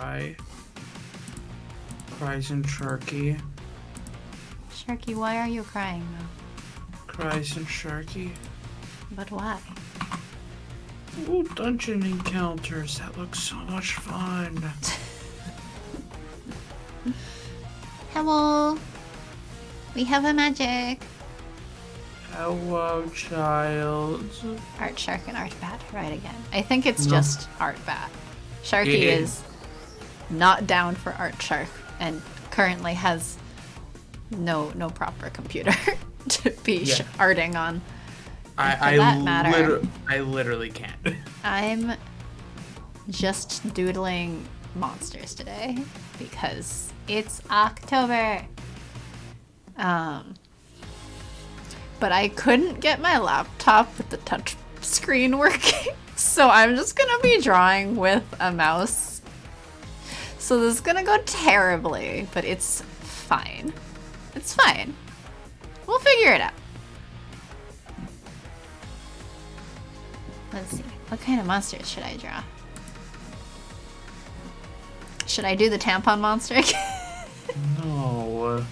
cry. Cries and Sharky. Sharky, why are you crying though? Cries and Sharky. But why? Ooh, dungeon encounters. That looks so much fun. Hello. We have a magic. Hello, child. Art Shark and Art Bat, right again. I think it's just Art Bat. Sharky is not down for Art Shark and currently has no proper computer to be arting on. I literally can't. I'm just doodling monsters today because it's October. But I couldn't get my laptop with the touch screen working, so I'm just gonna be drawing with a mouse. So this is gonna go terribly, but it's fine. It's fine. We'll figure it out. Let's see. What kind of monsters should I draw? Should I do the tampon monster again? No.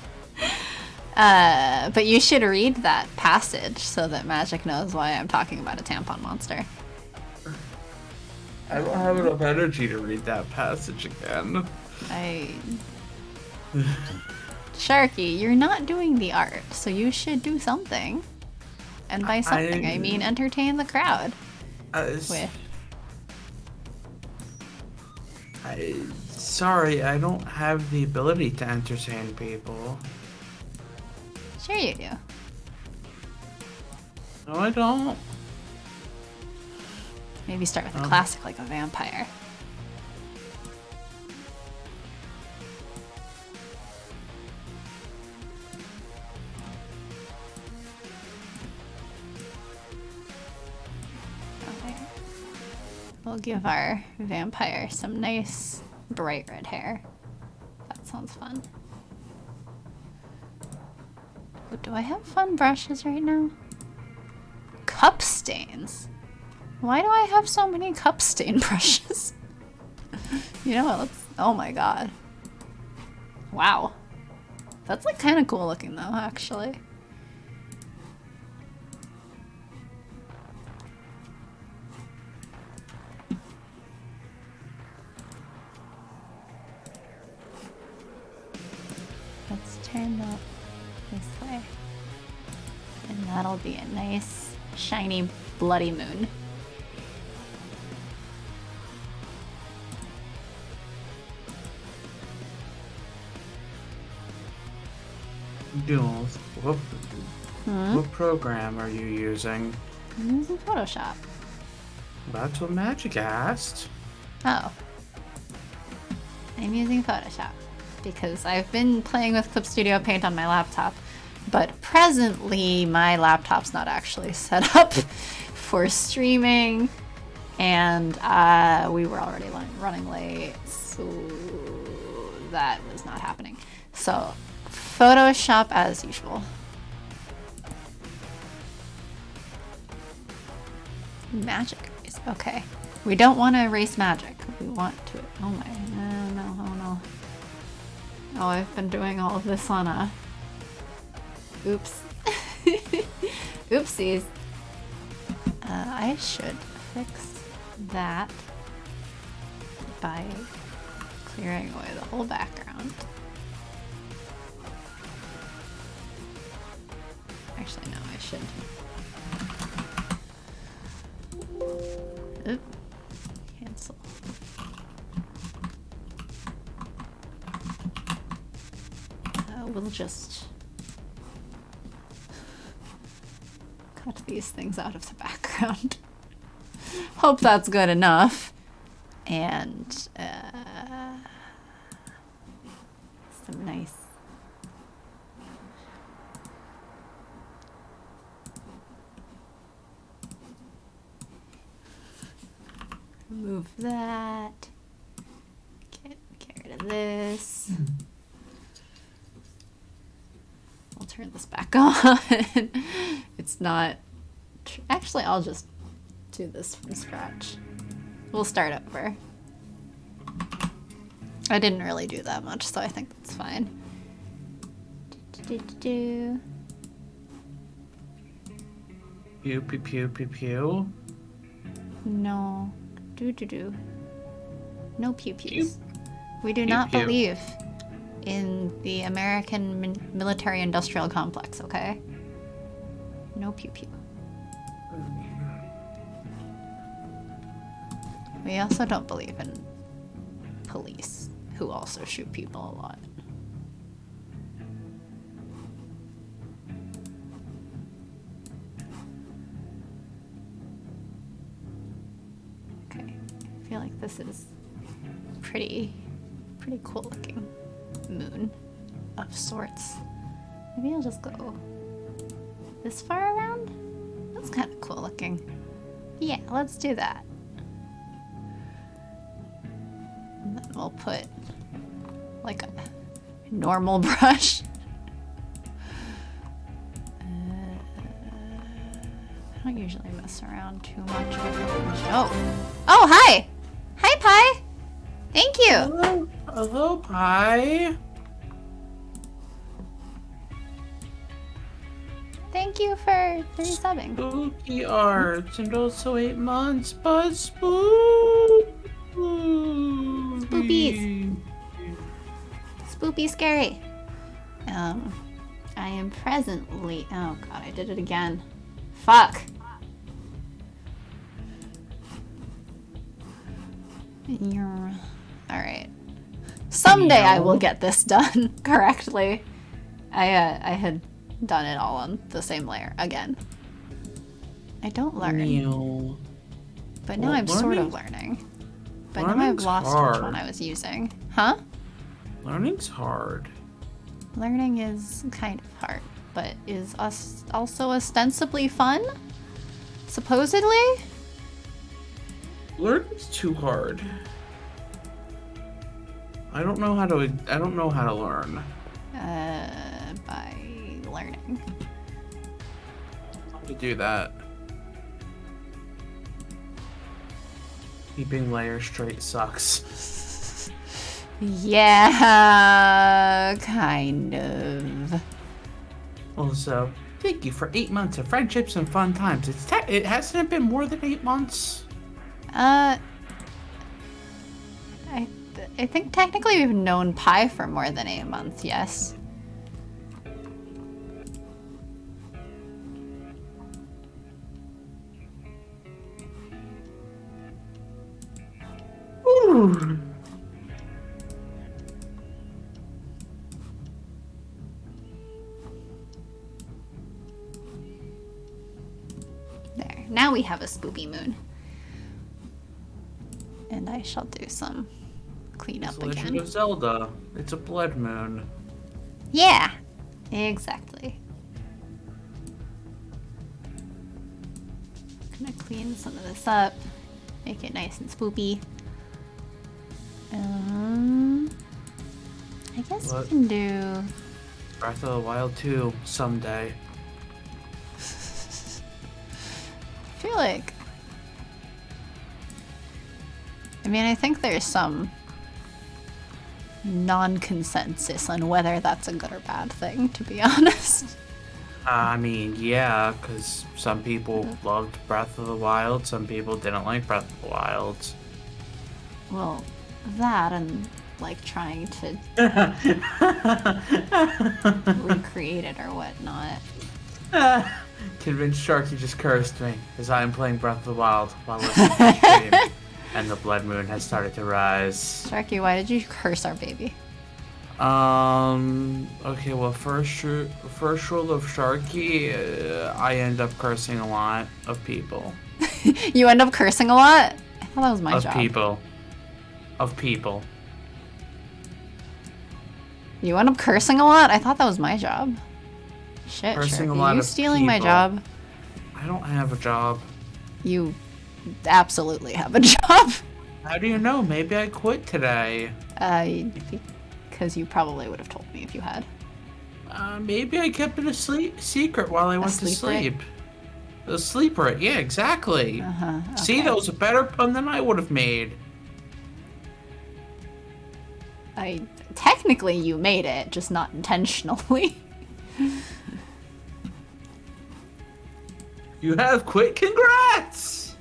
But you should read that passage so that Magic knows why I'm talking about a tampon monster. I don't have enough energy to read that passage again. Sharky, you're not doing the art, so you should do something. And by something, I mean entertain the crowd. Sorry, I don't have the ability to entertain people. Sure you do. No, I don't. Maybe start with a classic like a vampire. Okay. We'll give our vampire some nice bright red hair. That sounds fun. Oh, do I have fun brushes right now? Cup stains. Why do I have so many cup stain brushes? You know what? Oh my god. Wow. That's like kind of cool looking though, actually. Let's turn that this way. And that'll be a nice, shiny, bloody moon. Jules, what program are you using? I'm using Photoshop. That's what Magic asked. Oh. I'm using Photoshop because I've been playing with Clip Studio Paint on my laptop, but presently my laptop's not actually set up for streaming, and we were already running late, so that was not happening. So Photoshop as usual. Magic is okay. We don't want to erase magic. We want to. Oh my. No. Oh no. Oh, I've been doing all of this on a. Oops. Oopsies. I should fix that by clearing away the whole background. Actually, no, I should. Oop. Cancel. We'll just cut these things out of the background. Hope that's good enough. And some nice. Remove that. Get rid of this. I'll turn this back on. It's not. Actually, I'll just do this from scratch. We'll start over. I didn't really do that much, so I think that's fine. Do. Pew pew pew pew pew. No. Do. No pew-pews. We do Pew not pew. believe in the American military-industrial complex, okay? No pew-pew. We also don't believe in police, who also shoot people a lot. Okay, I feel like this is pretty cool looking moon of sorts. Maybe I'll just go this far around? That's kind of cool looking. Yeah, let's do that. And then we'll put like a normal brush. I don't usually mess around too much with it. Oh, hi! Hi, Pi! Thank you! Hello, hello, Pi. Thank you for resubbing. Spooky arts and also 8 months, but spooky. Spoopies. Spoopy scary. I am presently... Oh god, I did it again. Fuck. Alright. Someday I will get this done correctly. I had done it all on the same layer again. I don't learn. Neil. But now Well, I'm sort of learning. But now I've learning's lost which hard. one I was using. Huh? Learning's hard. Learning is kind of hard, but is also ostensibly fun? Supposedly? Learning's too hard. I don't know how to learn. By learning. How to do that. Keeping layers straight sucks. Yeah, kind of. Also, thank you for 8 months of friendships and fun times. It hasn't been more than 8 months. I think technically we've known Pi for more than 8 months, yes. Ooh. There. Now we have a spoopy moon. And I shall do some cleanup It's Legend again. of Zelda. It's a blood moon. Yeah, exactly. Gonna clean some of this up, make it nice and spoopy. I guess What? we can do. Breath of the Wild 2 someday. I feel like. I mean, I think there's some non-consensus on whether that's a good or bad thing, to be honest. I mean, yeah, because some people loved Breath of the Wild, some people didn't like Breath of the Wild. Well, that and like trying to recreate it or whatnot. Convinced Sharky just cursed me as I am playing Breath of the Wild while listening to the stream, and the blood moon has started to rise. Sharky, why did you curse our baby? Okay, well, first rule of Sharky, I end up cursing a lot of people. You end up cursing a lot? I thought that was my Of job. people. You end up cursing a lot? I thought that was my job. Shit, Cursing a Sharky, lot you of stealing my people. job? I don't have a job. You absolutely have a job. How do you know? Maybe I quit today. Because you probably would have told me if you had. Maybe I kept it a secret while I went to sleep rate? sleep. A sleep rate, yeah, exactly. See, okay. that was a better pun than I would have made. Technically you made it, just not intentionally. You have quit. Congrats!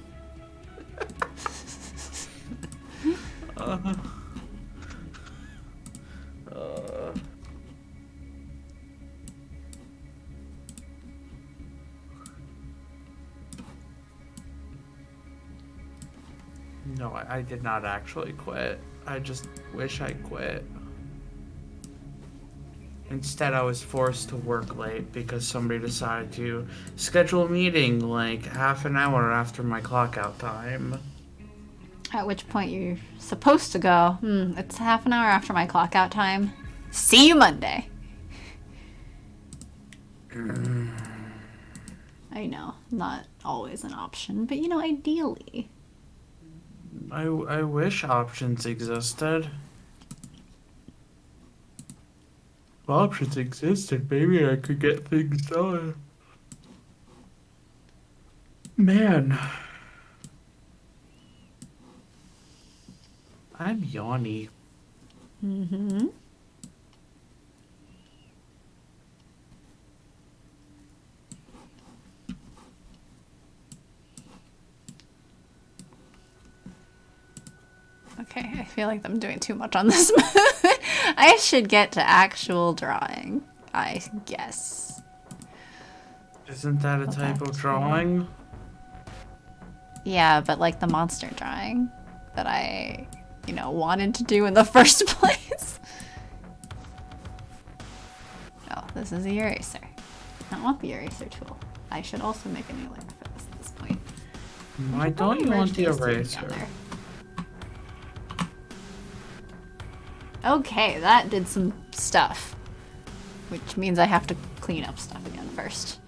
No, I did not actually quit. I just wish I quit. Instead, I was forced to work late because somebody decided to schedule a meeting like half an hour after my clock out time. At which point you're supposed to go, it's half an hour after my clock out time. See you Monday. I know, not always an option, but you know, ideally. I wish options existed. If options existed, maybe I could get things done. Man. I'm yawny. Mm-hmm. Okay, I feel like I'm doing too much on this. I should get to actual drawing, I guess. Isn't that a type of drawing? Yeah, but like the monster drawing that I, wanted to do in the first place. Oh, this is the eraser. I don't want the eraser tool. I should also make a new layer for this at this point. Why don't you want the eraser? Okay, that did some stuff. Which means I have to clean up stuff again first.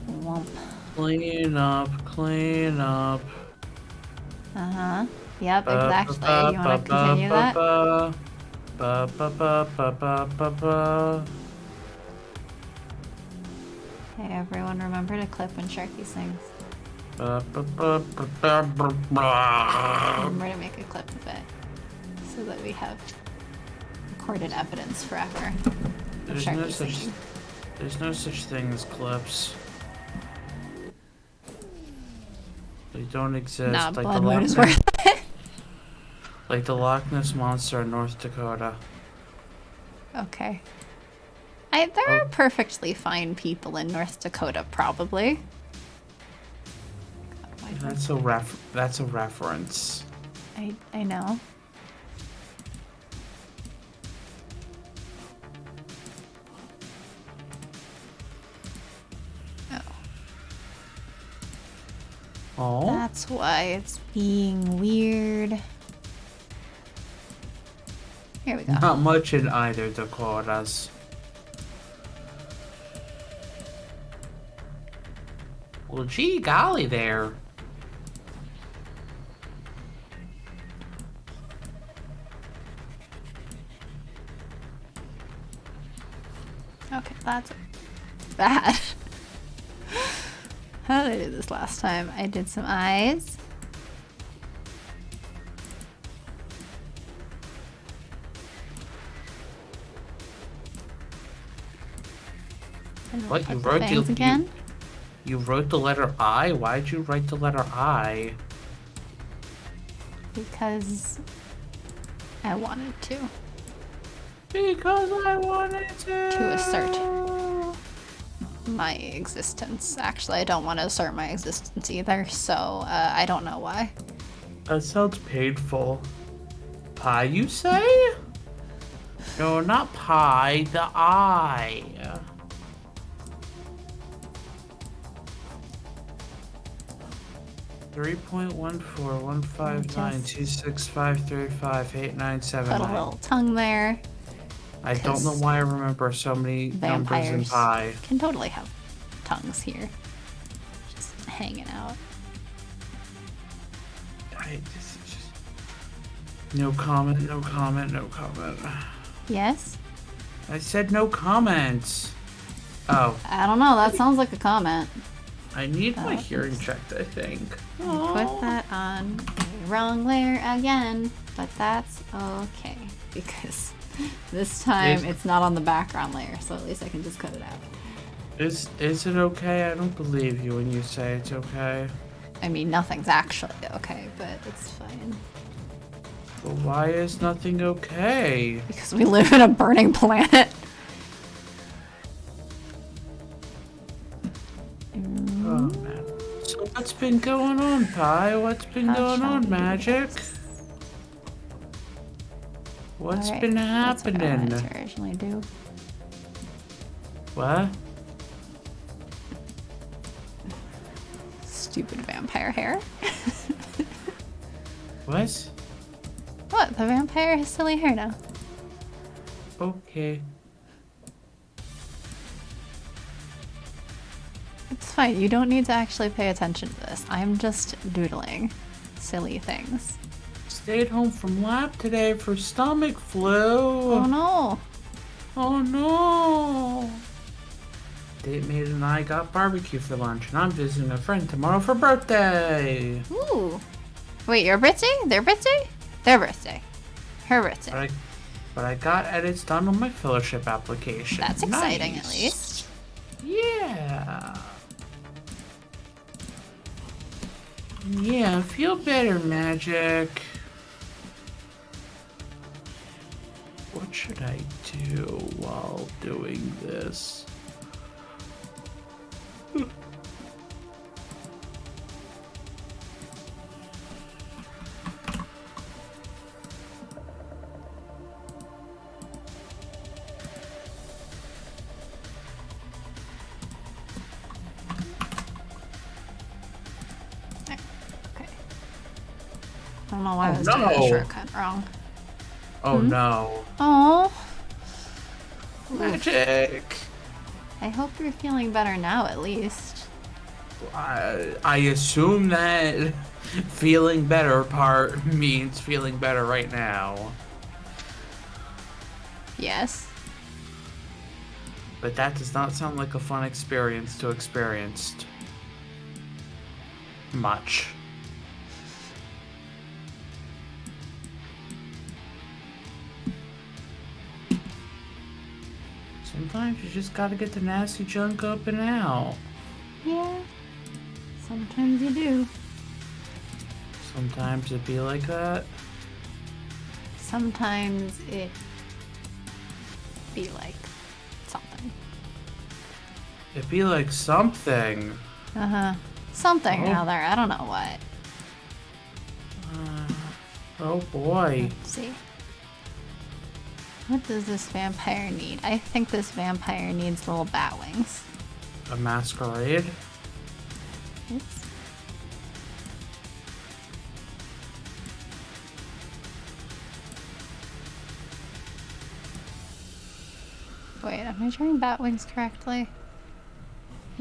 Womp. Clean up, clean up. Uh-huh. Yep, exactly. You want to continue that? Hey, everyone remember to clip when Sharky sings. Remember to make a clip of it. So that we have recorded evidence forever. There's no such thing as clips. They don't exist. Nah, like blood moon is worth it. Like the Loch Ness Monster in North Dakota. Okay. There are perfectly fine people in North Dakota, probably. God, That's a reference. I know. Oh. That's why it's being weird. Here we go. Not much in either Dakotas. Well, gee golly there. Okay, that's bad. How did I do this last time? I did some eyes. What, you the wrote fangs again? You wrote the letter I? Why'd you write the letter I? Because I wanted to. Because I wanted to. To assert my existence. Actually, I don't want to assert my existence either, so I don't know why. That sounds painful. Pie, you say? No, not pie, the I. 3.14159265358979. Put a little tongue there. I don't know why I remember so many numbers in Vampires pi. can totally have tongues here. Just hanging out. No comment, no comment, no comment. Yes? I said no comments. Oh. I don't know, that sounds like a comment. I need my Oh, hearing oops. checked, I think. Put that on the wrong layer again, but that's okay because this time it's not on the background layer, so at least I can just cut it out. Is it okay? I don't believe you when you say it's okay. I mean, nothing's actually okay, but it's fine. But why is nothing okay? Because we live in a burning planet. Oh man. So what's been going on, Pi? What's been How going shall we on, do Magic? this? What's Alright, been that's what I happening? wanted to originally do. What? Stupid vampire hair. What? What? The vampire has silly hair now. Okay. It's fine. You don't need to actually pay attention to this. I'm just doodling silly things. Stayed home from lab today for stomach flu. Oh no. Oh no! Datemate and I got barbecue for lunch, and I'm visiting a friend tomorrow for birthday. Ooh. Wait, your birthday? Their birthday? Their birthday. Her birthday. But I got edits done on my fellowship application. That's exciting, Nice. at least. Yeah. Yeah, feel better, Magic. What should I do while doing this? Okay. I don't know why I was doing no. the shortcut wrong. Oh no. Oh. Magic. I hope you're feeling better now, at least. I assume that feeling better part means feeling better right now. Yes. But that does not sound like a fun experience to experienced. Much. Sometimes you just gotta get the nasty junk up and out. Yeah. Sometimes you do. Sometimes it be like that. Sometimes it be like something. It be like something. Uh-huh. Something or Oh. other. I don't know what. Oh boy. Let's see. What does this vampire need? I think this vampire needs little bat wings. A masquerade? Oops. Wait, am I drawing bat wings correctly?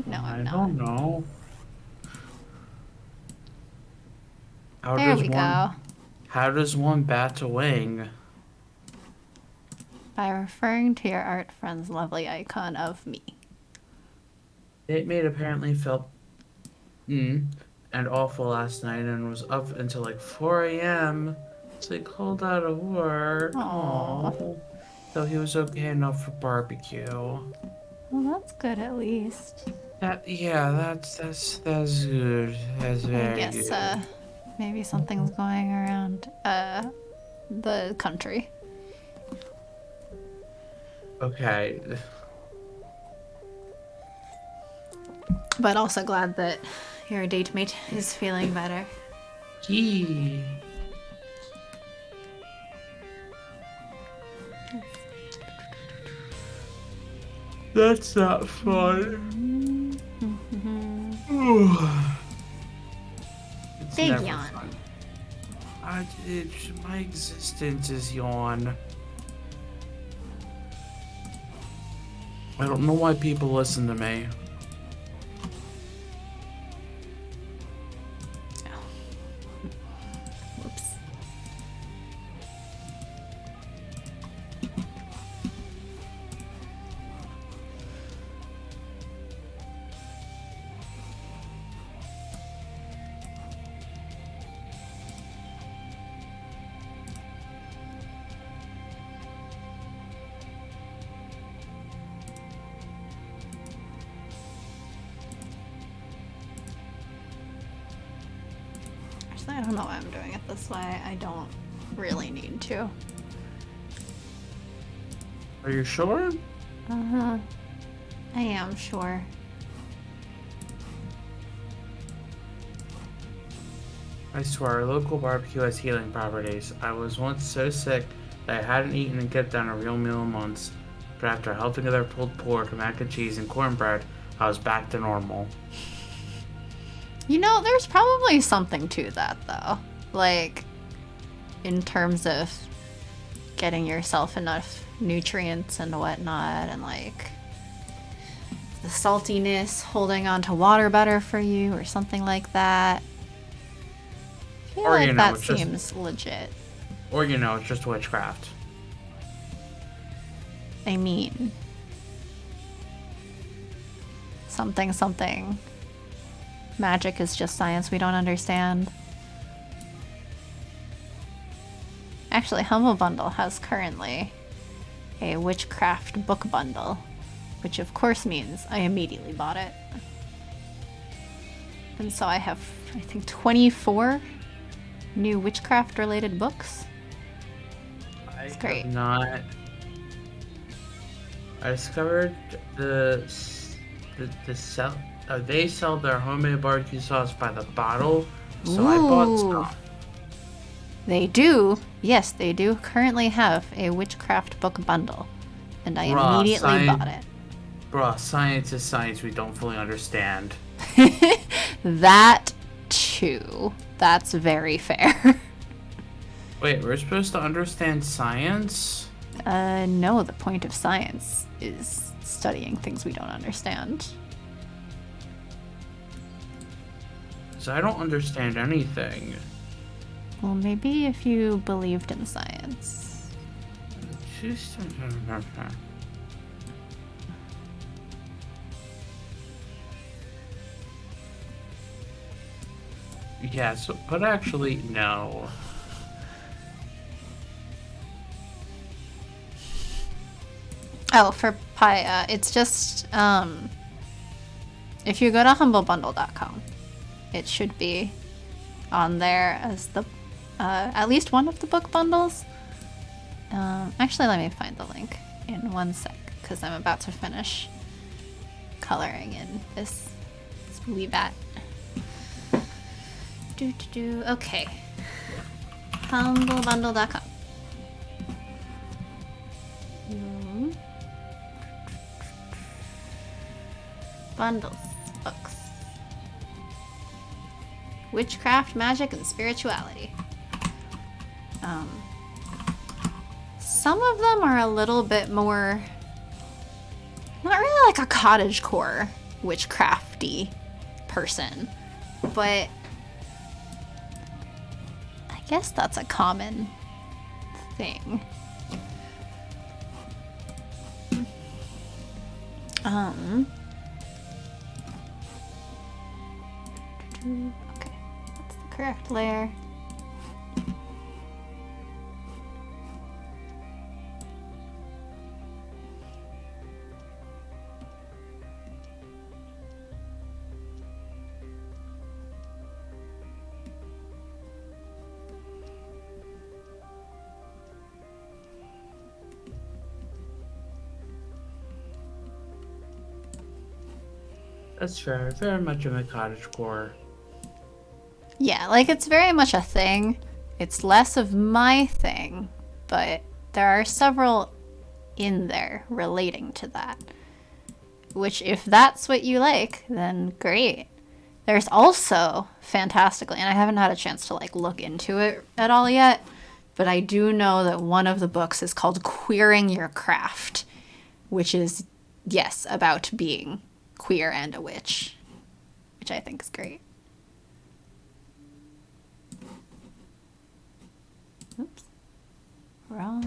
No, I I'm not. don't know. How There does we one, go. How does one bat a wing? By referring to your art friend's lovely icon of me. Datemate apparently felt and awful last night and was up until like 4 a.m. So he called out of work. Aw. Aww. So he was okay enough for barbecue. Well, that's good at least. That's good. That's I very guess, good. maybe something's going around, the country. Okay. But also glad that your date mate is feeling better. Gee. That's not fun. It's Big never yawn. fun. My existence is yawn. I don't know why people listen to me. Whoops. Actually, I don't know why I'm doing it this way. I don't really need to. Are you sure? Uh-huh. I am sure. I swear, our local barbecue has healing properties. I was once so sick that I hadn't eaten and kept down a real meal in months. But after helping other pulled pork, mac and cheese, and cornbread, I was back to normal. You know, there's probably something to that, though. Like, in terms of getting yourself enough nutrients and whatnot, and like the saltiness holding on to water better for you, or something like that. I feel Or, like that it's seems legit. Or, it's just witchcraft. I mean, something. Magic is just science we don't understand. Actually, Humble Bundle has currently a witchcraft book bundle, which of course means I immediately bought it. And so I have, I think, 24 new witchcraft related books. It's great. I discovered they sell their homemade barbecue sauce by the bottle, so I bought some. They do. Yes, they do currently have a witchcraft book bundle, and I immediately bought it. Bruh, science is science we don't fully understand. That too. That's very fair. Wait, we're supposed to understand science? No, the point of science is studying things we don't understand. So I don't understand anything. Well, maybe if you believed in science. Yes, but actually, no. Oh, for Pi, it's just, if you go to humblebundle.com, it should be on there as the, at least one of the book bundles. Actually, let me find the link in 1 sec, because I'm about to finish coloring in this wee bat. Okay. Humblebundle.com. Bundles. Books. Witchcraft, magic, and spirituality. Some of them are a little bit more... not really like a cottagecore witchcrafty person, but I guess that's a common thing. Okay, that's the correct layer. That's fair. Very much of a cottagecore. Yeah, like it's very much a thing. It's less of my thing, but there are several in there relating to that. Which, if that's what you like, then great. There's also, fantastically, and I haven't had a chance to like look into it at all yet, but I do know that one of the books is called Queering Your Craft, which is, yes, about being queer and a witch, which I think is great. Oops. Wrong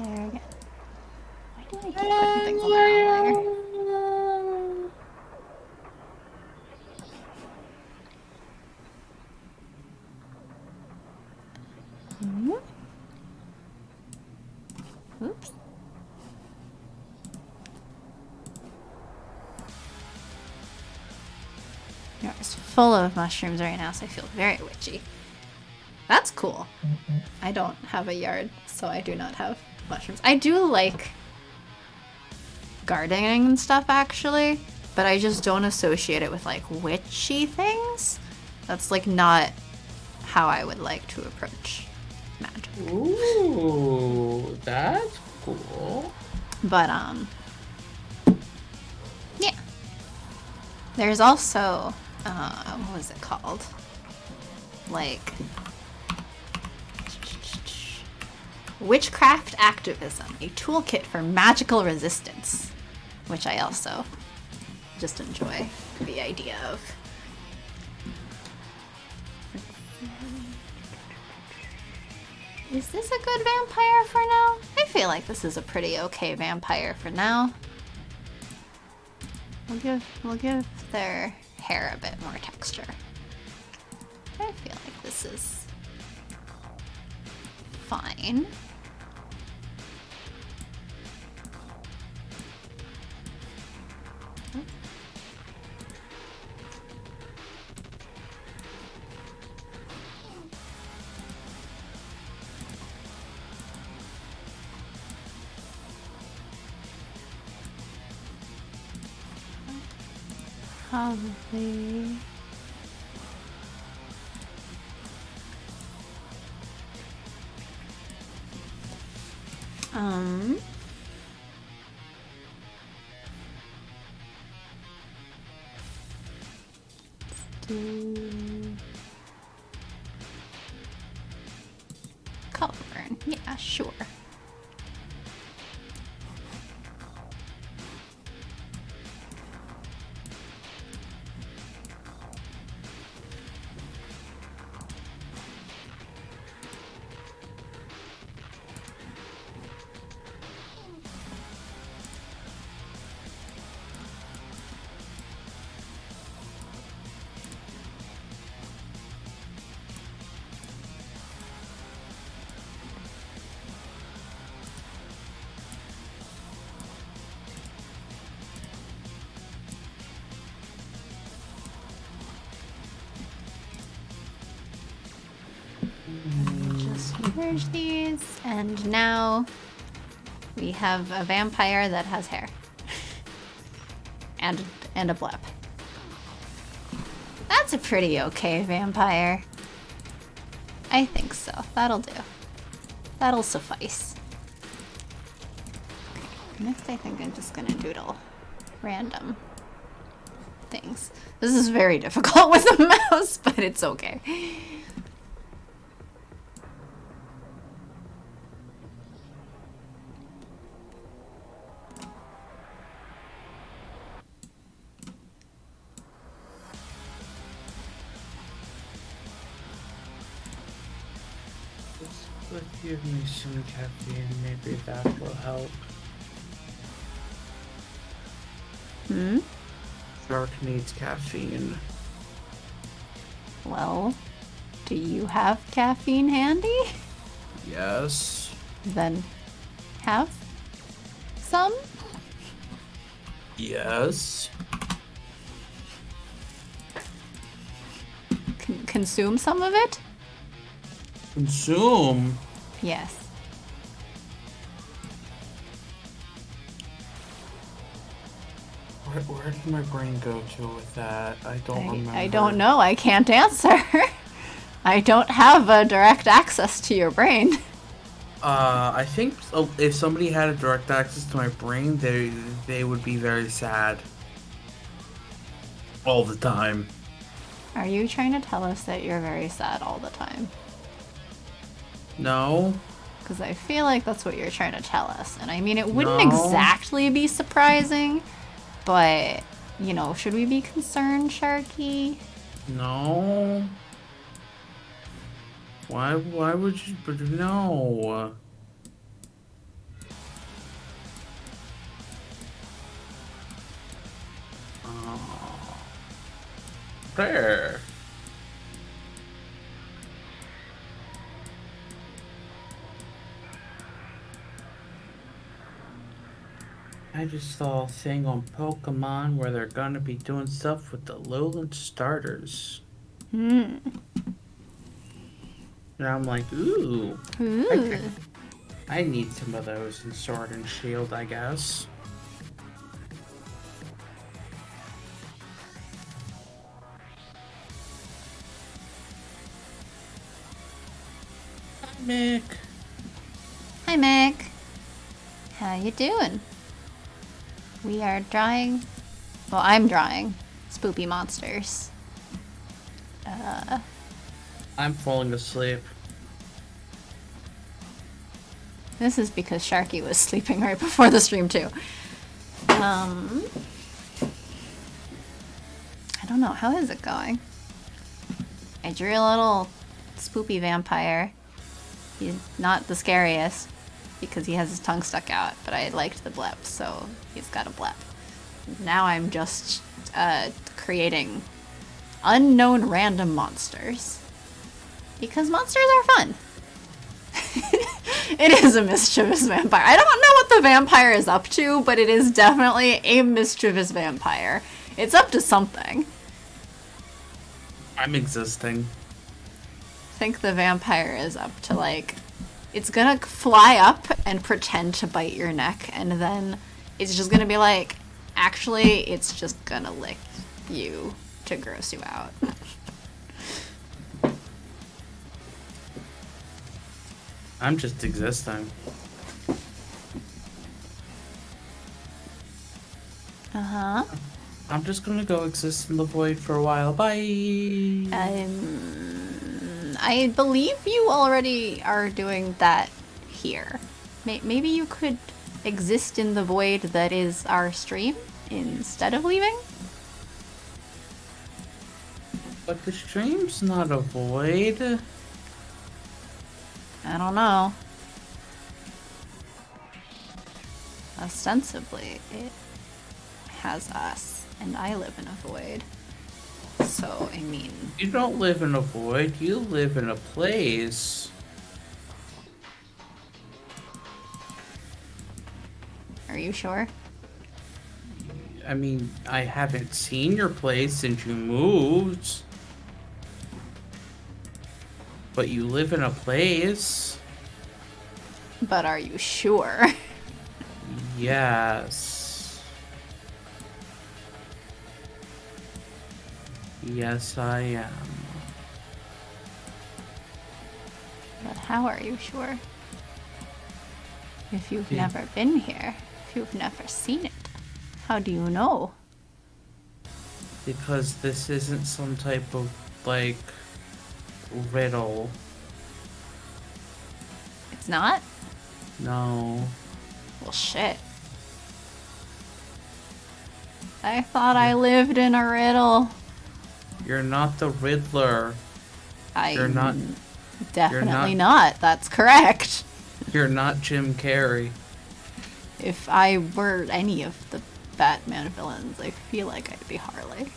layer again. Why do I keep putting things on the wrong layer? Oops. It's full of mushrooms right now, so I feel very witchy. That's cool. I don't have a yard, so I do not have mushrooms. I do like gardening and stuff, actually, but I just don't associate it with, like, witchy things. That's, like, not how I would like to approach magic. Ooh, that's cool. But, yeah. There's also, what was it called? Like, Witchcraft Activism, a toolkit for magical resistance, which I also just enjoy the idea of. Is this a good vampire for now? I feel like this is a pretty okay vampire for now. We'll give their hair a bit more texture. I feel like this is fine. Probably. Color burn. Yeah, sure. Just merge these, and now we have a vampire that has hair. and a blep. That's a pretty okay vampire. I think so. That'll do. That'll suffice. Okay, next I think I'm just gonna doodle random things. This is very difficult with a mouse, but it's okay. Let's give me some caffeine, maybe that will help. Shark needs caffeine. Well, do you have caffeine handy? Yes. Then have some? Yes. Consume some of it? Consume? Yes. Where did my brain go to with that? I don't remember. I don't know. I can't answer. I don't have a direct access to your brain. I think if somebody had a direct access to my brain, they would be very sad. All the time. Are you trying to tell us that you're very sad all the time? No. Because I feel like that's what you're trying to tell us. And I mean, it wouldn't exactly be surprising, but, you know, should we be concerned, Sharky? No. Why would you? But no. There. I just saw a thing on Pokemon where they're gonna be doing stuff with the Lowland starters. And I'm like, ooh. Ooh. I need some of those in Sword and Shield, I guess. Hi, Mick. Hi, Mick. How you doing? We are drawing... Well, I'm drawing spoopy monsters. I'm falling asleep. This is because Sharky was sleeping right before the stream, too. I don't know. How is it going? I drew a little spoopy vampire. He's not the scariest because he has his tongue stuck out, but I liked the blep, so he's got a blep. Now I'm just creating unknown random monsters. Because monsters are fun. It is a mischievous vampire. I don't know what the vampire is up to, but it is definitely a mischievous vampire. It's up to something. I'm existing. I think the vampire is up to, like, it's gonna fly up and pretend to bite your neck, and then it's just gonna be like, actually, it's just gonna lick you to gross you out. I'm just existing. Uh-huh. I'm just gonna go exist in the void for a while. Bye! I believe you already are doing that here. Maybe you could exist in the void that is our stream instead of leaving? But the stream's not a void. I don't know. Ostensibly, it has us, and I live in a void. So, I mean... You don't live in a void, you live in a place. Are you sure? I mean, I haven't seen your place since you moved. But you live in a place. But are you sure? Yes. Yes, I am. But how are you sure? If you've Yeah. never been here, if you've never seen it, how do you know? Because this isn't some type of, like, riddle. It's not? No. Well, shit. I thought I lived in a riddle. You're not the Riddler. You're not. Definitely not. That's correct. You're not Jim Carrey. If I were any of the Batman villains, I feel like I'd be Harley.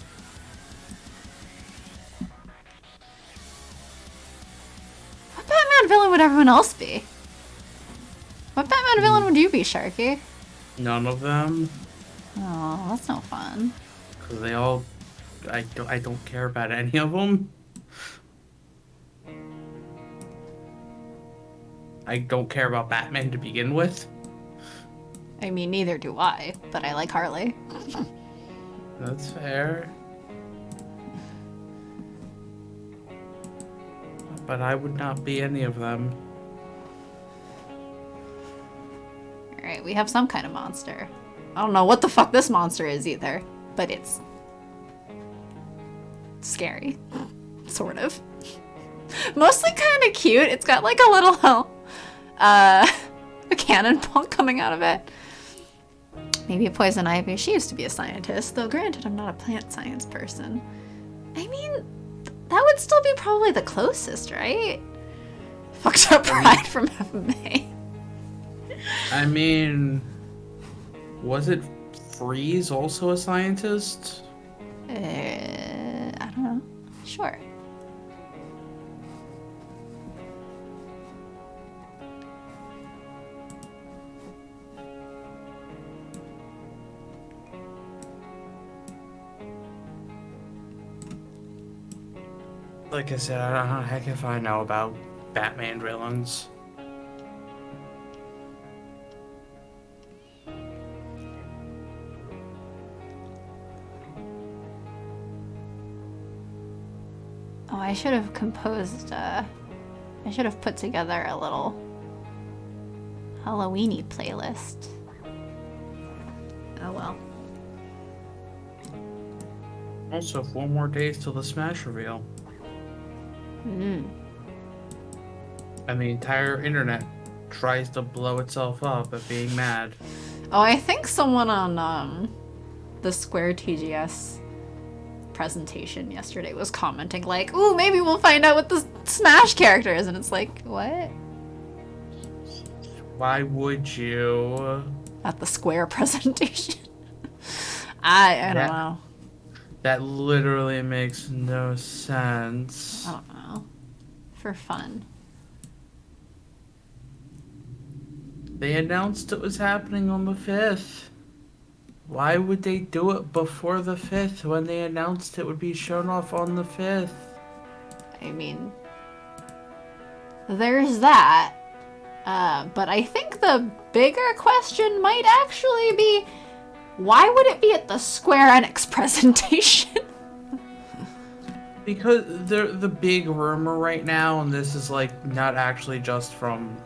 What Batman villain would everyone else be? What Batman villain would you be, Sharky? None of them. Oh, that's no fun. Because they all... I don't care about any of them. I don't care about Batman to begin with. I mean, neither do I, but I like Harley. That's fair. But I would not be any of them. Alright, we have some kind of monster. I don't know what the fuck this monster is either, but it's scary. Sort of. Mostly kind of cute. It's got like a little, a cannonball coming out of it. Maybe a poison ivy. She used to be a scientist, though granted I'm not a plant science person. I mean, that would still be probably the closest, right? Fucked up pride from FMA. I mean... Was it Freeze also a scientist? I don't know. Sure. Like I said, I don't know heck if I know about Batman villains. Oh, I should have composed, I should have put together a little Halloweeny playlist. Oh well. Also, 4 more days till the Smash reveal. Hmm. And the entire internet tries to blow itself up at being mad. Oh, I think someone on the Square TGS presentation yesterday was commenting like, "Ooh, maybe we'll find out what the Smash character is," and it's like, what? Why would you? At the Square presentation. I don't know. That literally makes no sense. I don't know. For fun. They announced it was happening on the 5th. Why would they do it before the 5th when they announced it would be shown off on the 5th? I mean, there's that. But I think the bigger question might actually be, why would it be at the Square Enix presentation? Because the big rumor right now, and this is like not actually just from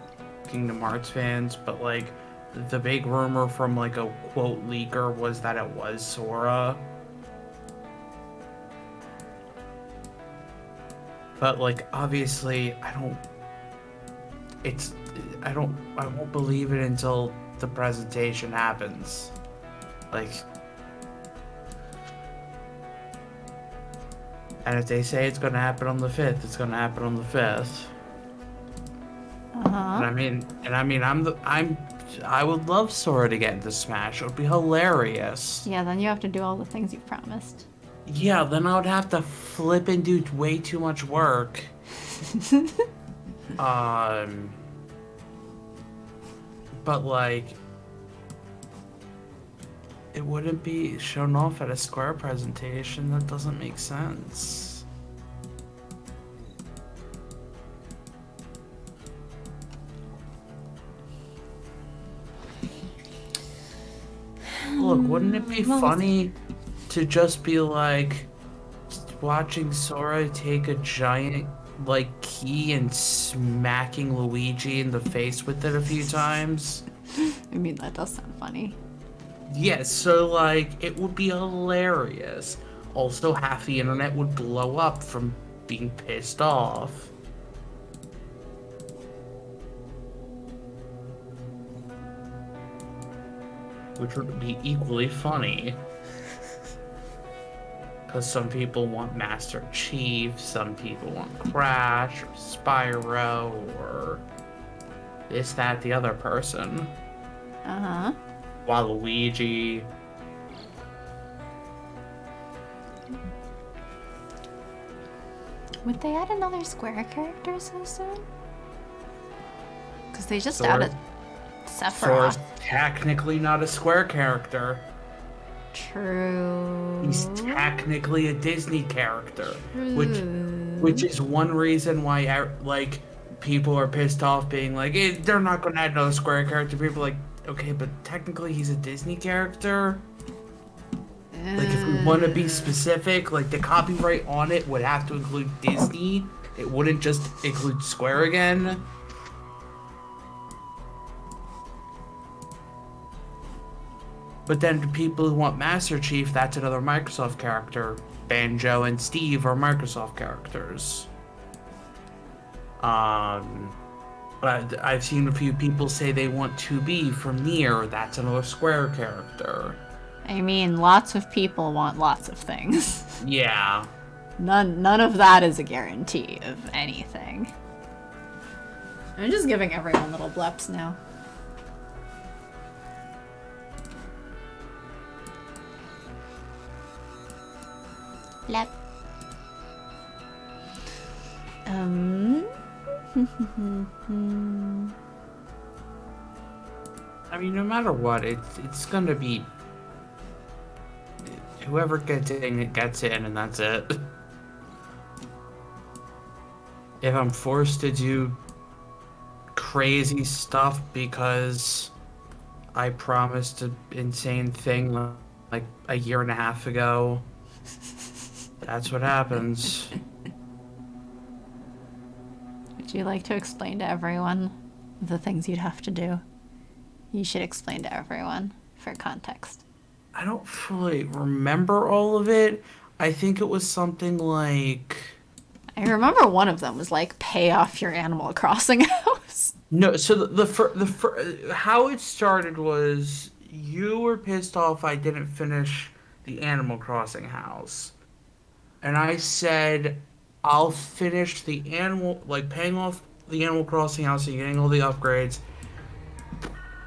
Kingdom Hearts fans, but like the big rumor from like a quote leaker was that it was Sora. But like obviously I won't believe it until the presentation happens. Like, and if they say it's gonna happen on the 5th, it's gonna happen on the 5th. Uh-huh. I would love Sora to get into Smash. It would be hilarious. Yeah, then you have to do all the things you promised. Yeah, then I would have to flip and do way too much work. But like, it wouldn't be shown off at a Square presentation. That doesn't make sense. Look, wouldn't it be funny to just be like watching Sora take a giant like key and smacking Luigi in the face with it a few times? I mean, that does sound funny. Yes, so like it would be hilarious. Also, half the internet would blow up from being pissed off. Which would be equally funny. Because some people want Master Chief, some people want Crash, or Spyro, or this, that, the other person. Uh-huh. Waluigi. Would they add another Square character so soon? Because they just Sora- added Sephiroth. Sora's technically not a Square character. True. He's technically a Disney character, True. which is one reason why like people are pissed off, being like, they're not going to add another Square character. People are like, okay, but technically he's a Disney character. Like, if we want to be specific, like the copyright on it would have to include Disney. It wouldn't just include Square again. But then the people who want Master Chief, that's another Microsoft character. Banjo and Steve are Microsoft characters. But I've seen a few people say they want 2B from Nier. That's another Square character. I mean, lots of people want lots of things. Yeah. None of that is a guarantee of anything. I'm just giving everyone little bleps now. Blep. I mean, no matter what, it's gonna be whoever gets in, it gets in, and that's it. if I'm forced to do crazy stuff because I promised an insane thing like a year and a half ago, that's what happens. Would you like to explain to everyone the things you'd have to do? You should explain to everyone for context. I don't fully remember all of it. I think it was something like I remember one of them was like pay off your Animal Crossing house. no. So how it started was you were pissed off I didn't finish the Animal Crossing house, and I said I'll finish the animal like paying off the Animal Crossing house and getting all the upgrades.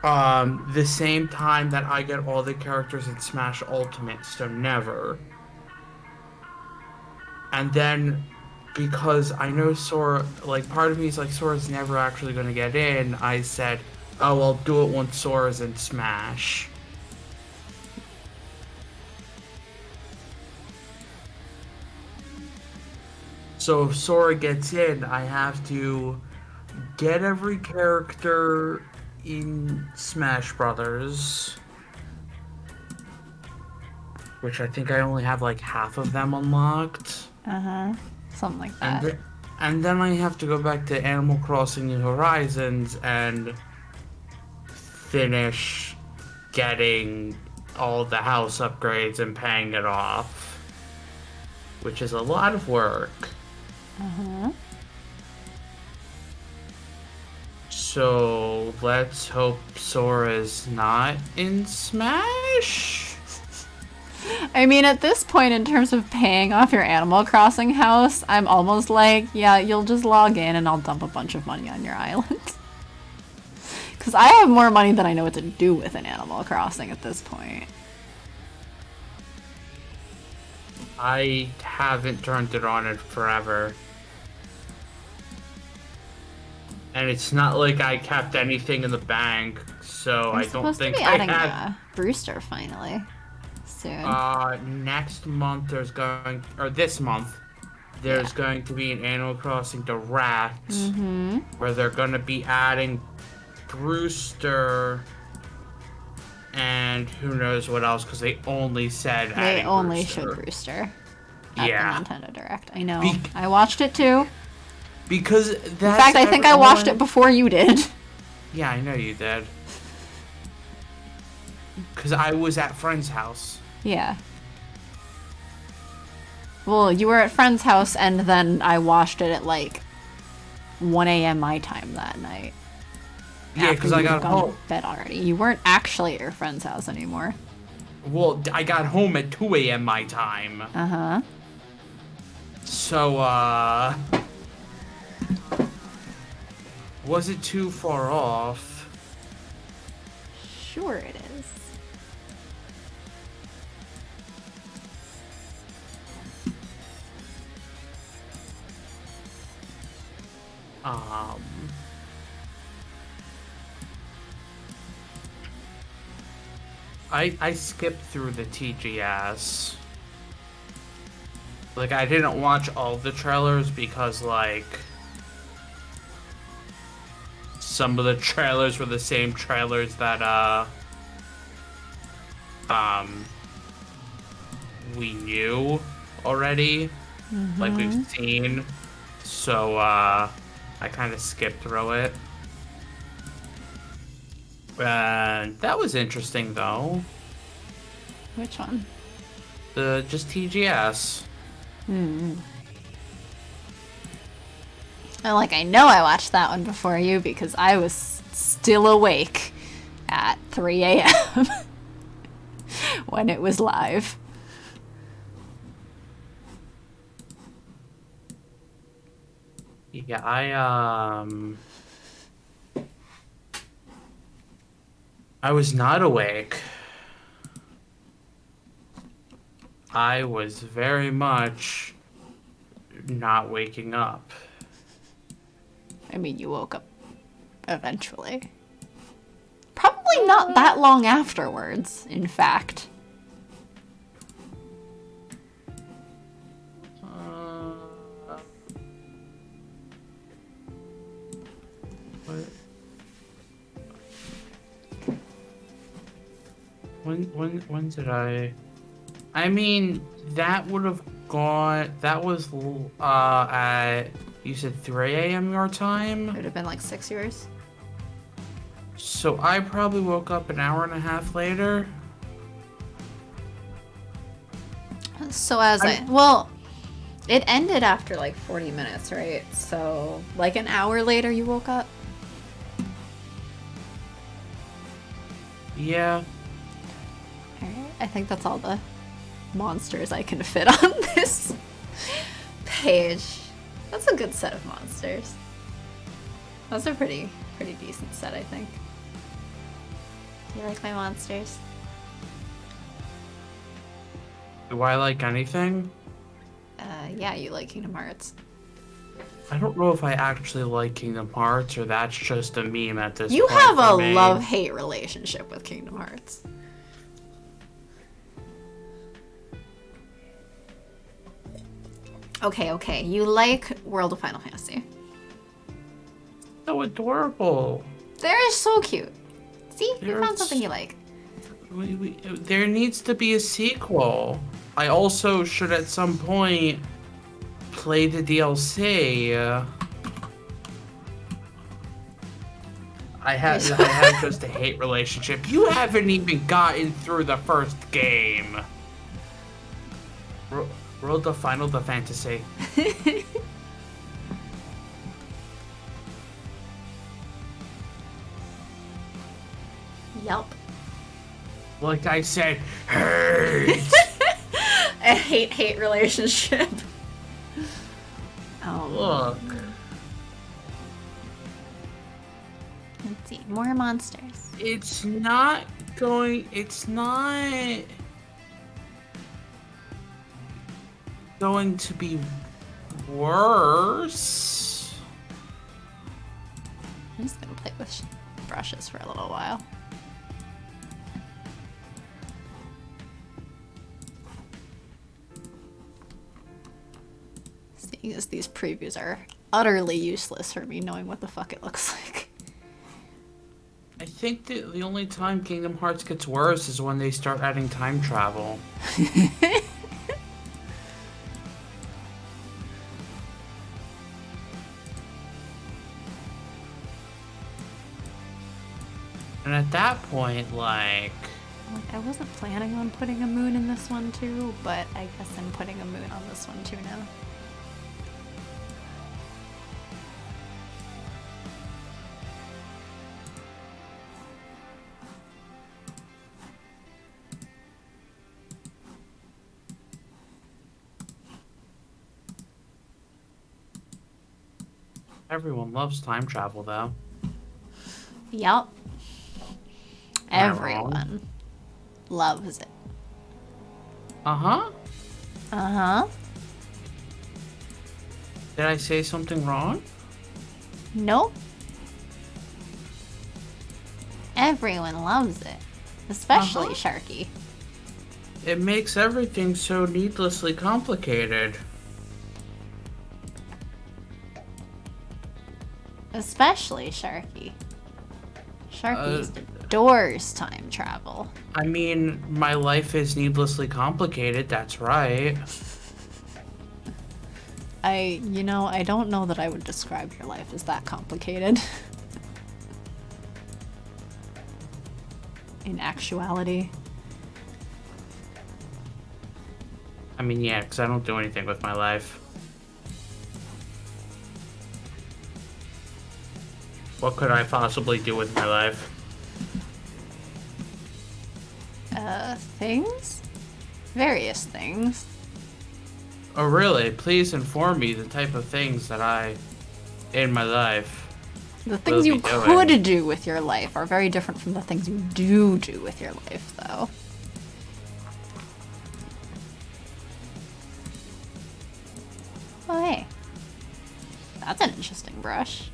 The same time that I get all the characters in Smash Ultimate, so never. And then because I know Sora, like part of me is like Sora's never actually going to get in, I said, oh, I'll do it once Sora's in Smash. So if Sora gets in, I have to get every character in Smash Brothers, which I think I only have like half of them unlocked. Uh-huh. Something like And that. th- and then I have to go back to Animal Crossing New Horizons and finish getting all the house upgrades and paying it off, which is a lot of work. Uh-huh. So let's hope Sora's not in Smash. I mean, at this point, in terms of paying off your Animal Crossing house, I'm almost like, yeah, you'll just log in and I'll dump a bunch of money on your island. Because I have more money than I know what to do with in Animal Crossing at this point. I haven't turned it on in forever. And it's not like I kept anything in the bank, so I They're don't supposed to think be I adding had. Brewster finally soon. Next month there's going, or this month, there's going to be an Animal Crossing Direct where they're going to be adding Brewster and who knows what else because they only said They adding only Brewster. showed Brewster at Yeah. the Nintendo Direct. I know. Be- I watched it too. Because In that's fact, I think I watched it before you did. Yeah, I know you did. Because I was at friend's house. Yeah. Well, you were at friend's house, and then I watched it at like 1 a.m. my time that night. Yeah, because I got gone home. to bed already. You weren't actually at your friend's house anymore. Well, I got home at 2 a.m. my time. Uh-huh. So, was it too far off? Sure it is. Um, I skipped through the TGS. Like, I didn't watch all the trailers because, like, some of the trailers were the same trailers that, we knew already. Like, we've seen. So, I kind of skipped through it. That was interesting, though. Which one? Just TGS. I know I watched that one before you because I was still awake at 3 a.m. when it was live. Yeah, I was not awake. I was very much not waking up. I mean, you woke up eventually. Probably not that long afterwards, in fact. What? When did I? I mean, that would have gone. That was at you said 3 a.m. your It time. would have been like 6 years. So I probably woke up an hour and a half later. So it ended after like 40 minutes, right? So like an hour later you woke up? Yeah. Alright, I think that's all the monsters I can fit on this page. That's a good set of monsters. That's a pretty decent set, I think. Do you like my monsters? Do I like anything? Yeah, you like Kingdom Hearts. I don't know if I actually like Kingdom Hearts or that's just a meme at this You point have for a me. love-hate relationship with Kingdom Hearts. Okay, you like World of Final Fantasy. So adorable. They're so cute. See, you They're found something you like. There needs to be a sequel. I also should at some point play the DLC. I have just a hate relationship. You haven't even gotten through the first game. World of Final Fantasy. Yup. Like I said, hate. A hate relationship. Look. Let's see, more monsters. It's not going to be worse. I'm just gonna play with brushes for a little while. Seeing as these previews are utterly useless for me knowing what the fuck it looks like. I think that the only time Kingdom Hearts gets worse is when they start adding time travel. And at that point, like, I wasn't planning on putting a moon in this one too, but I guess I'm putting a moon on this one too now. everyone loves time travel, though. Yup. Am I wrong? Everyone loves it. Uh-huh. Uh-huh. Did I say something wrong? Nope. Everyone loves it. Especially Sharky. It makes everything so needlessly complicated. Especially Sharky. Sharky adores time travel. I mean, my life is needlessly complicated, that's right. I don't know that I would describe your life as that complicated. In actuality. I mean, yeah, because I don't do anything with my life. What could I possibly do with my life? Things? Various things. Oh, really? Please inform me the type of things that in my life. The things you could do with your life are very different from the things you do with your life, though. Oh, hey. That's an interesting brush.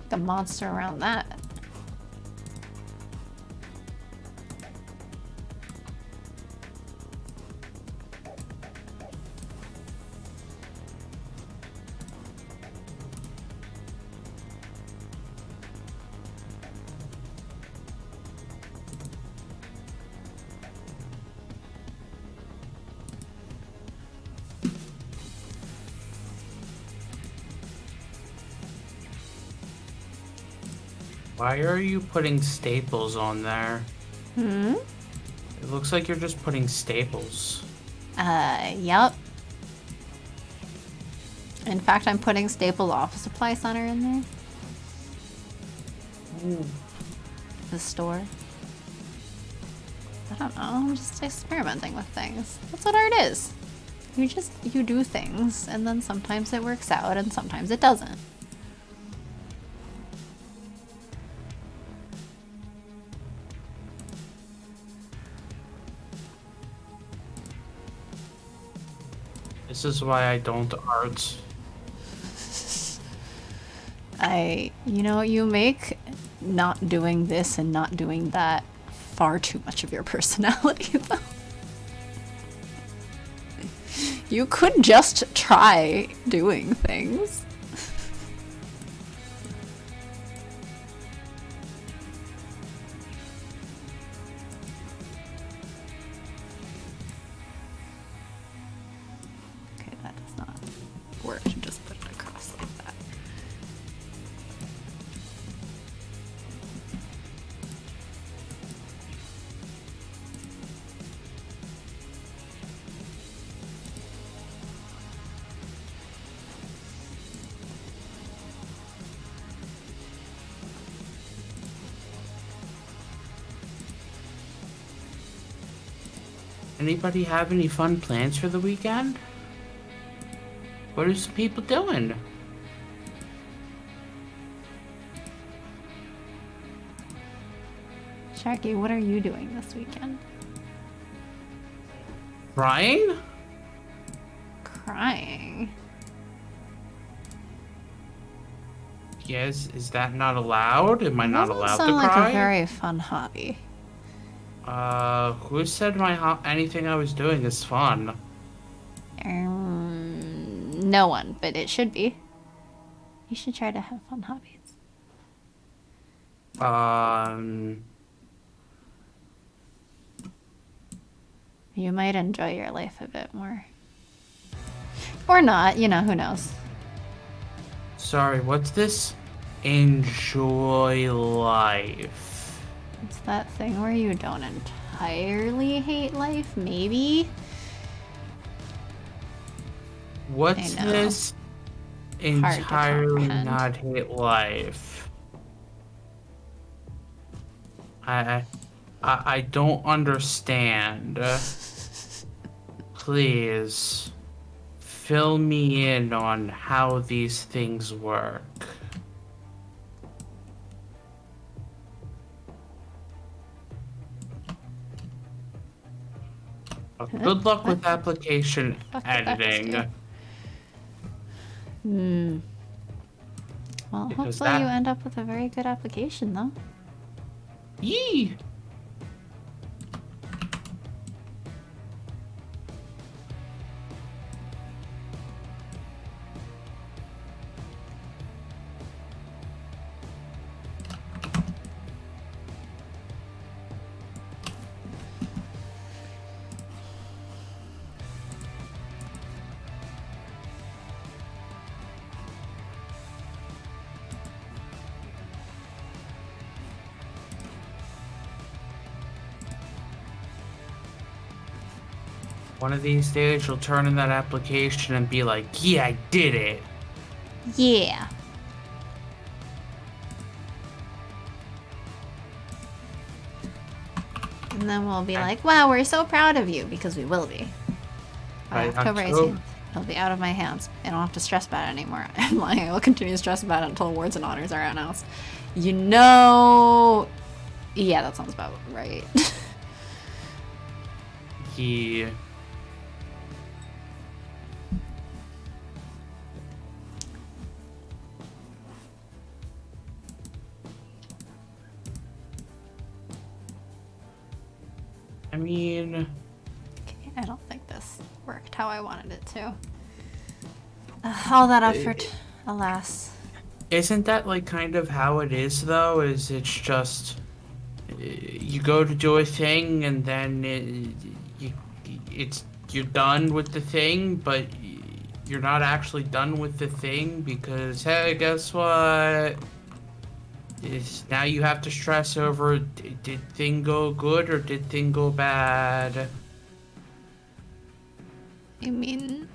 The monster around that. Why are you putting staples on there? Hmm? It looks like you're just putting staples. Yep. In fact, I'm putting Staples Office Supply Center in there. Ooh. The store. I don't know, I'm just experimenting with things. That's what art is. You do things, and then sometimes it works out, and sometimes it doesn't. This is why I don't art. You make not doing this and not doing that far too much of your personality, though. You could just try doing things. Okay, that does not work to just put it across like that. Anybody have any fun plans for the weekend? What are some people doing? Sharky, what are you doing this weekend? Crying? Crying. Yes, is that not allowed? Am I It not doesn't allowed sound to like cry? a very fun hobby. Who said anything I was doing is fun? No one, but it should be. You should try to have fun hobbies. Um, You might enjoy your life a bit more. Or not, who knows. sorry, what's this? Enjoy life. It's that thing where you don't entirely hate life, maybe? What's I know. this? Hard to Entirely comprehend. not hate life. I don't understand. Please fill me in on how these things work. Good luck with What? application Fuck did that just editing. do? Well, Because hopefully you that- end up with a very good application, though. Yee! One of these days, you'll turn in that application and be like, yeah, I did it. Yeah. And then we'll be like, wow, we're so proud of you, because we will be. By By October October- 18th, it'll be out of my hands. I don't have to stress about it anymore. I'm lying. I will continue to stress about it until awards and honors are announced. Yeah, that sounds about right. Yeah. I mean, Okay, I don't think this worked how I wanted it to. All that effort, alas. isn't that like kind of how it is though? Is it's just you go to do a thing and then you're done with the thing, but you're not actually done with the thing because hey, guess what? Now you have to stress over, did thing go good or did thing go bad? I mean,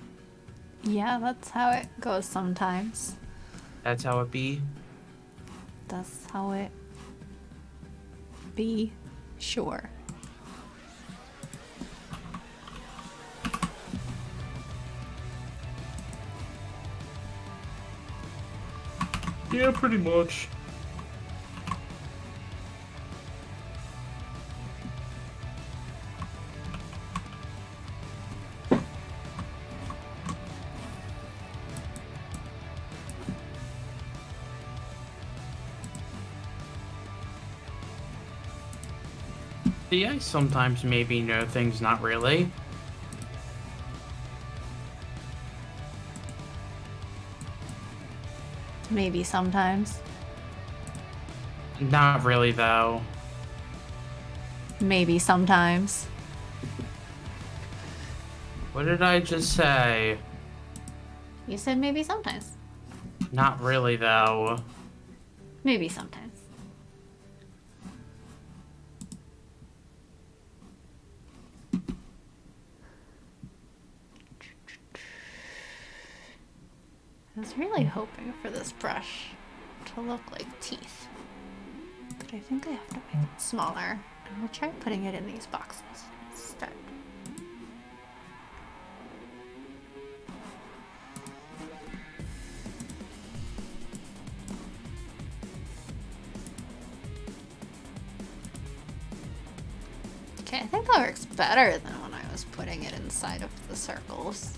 yeah, that's how it goes sometimes. That's how it be. That's how it be. Sure. Yeah, pretty much. Yeah, I sometimes maybe know things, not really. Maybe sometimes. Not really, though. Maybe sometimes. What did I just say? You said maybe sometimes. Not really, though. Maybe sometimes. I was really hoping for this brush to look like teeth. But I think I have to make it smaller. And we'll try putting it in these boxes instead. Okay, I think that works better than when I was putting it inside of the circles.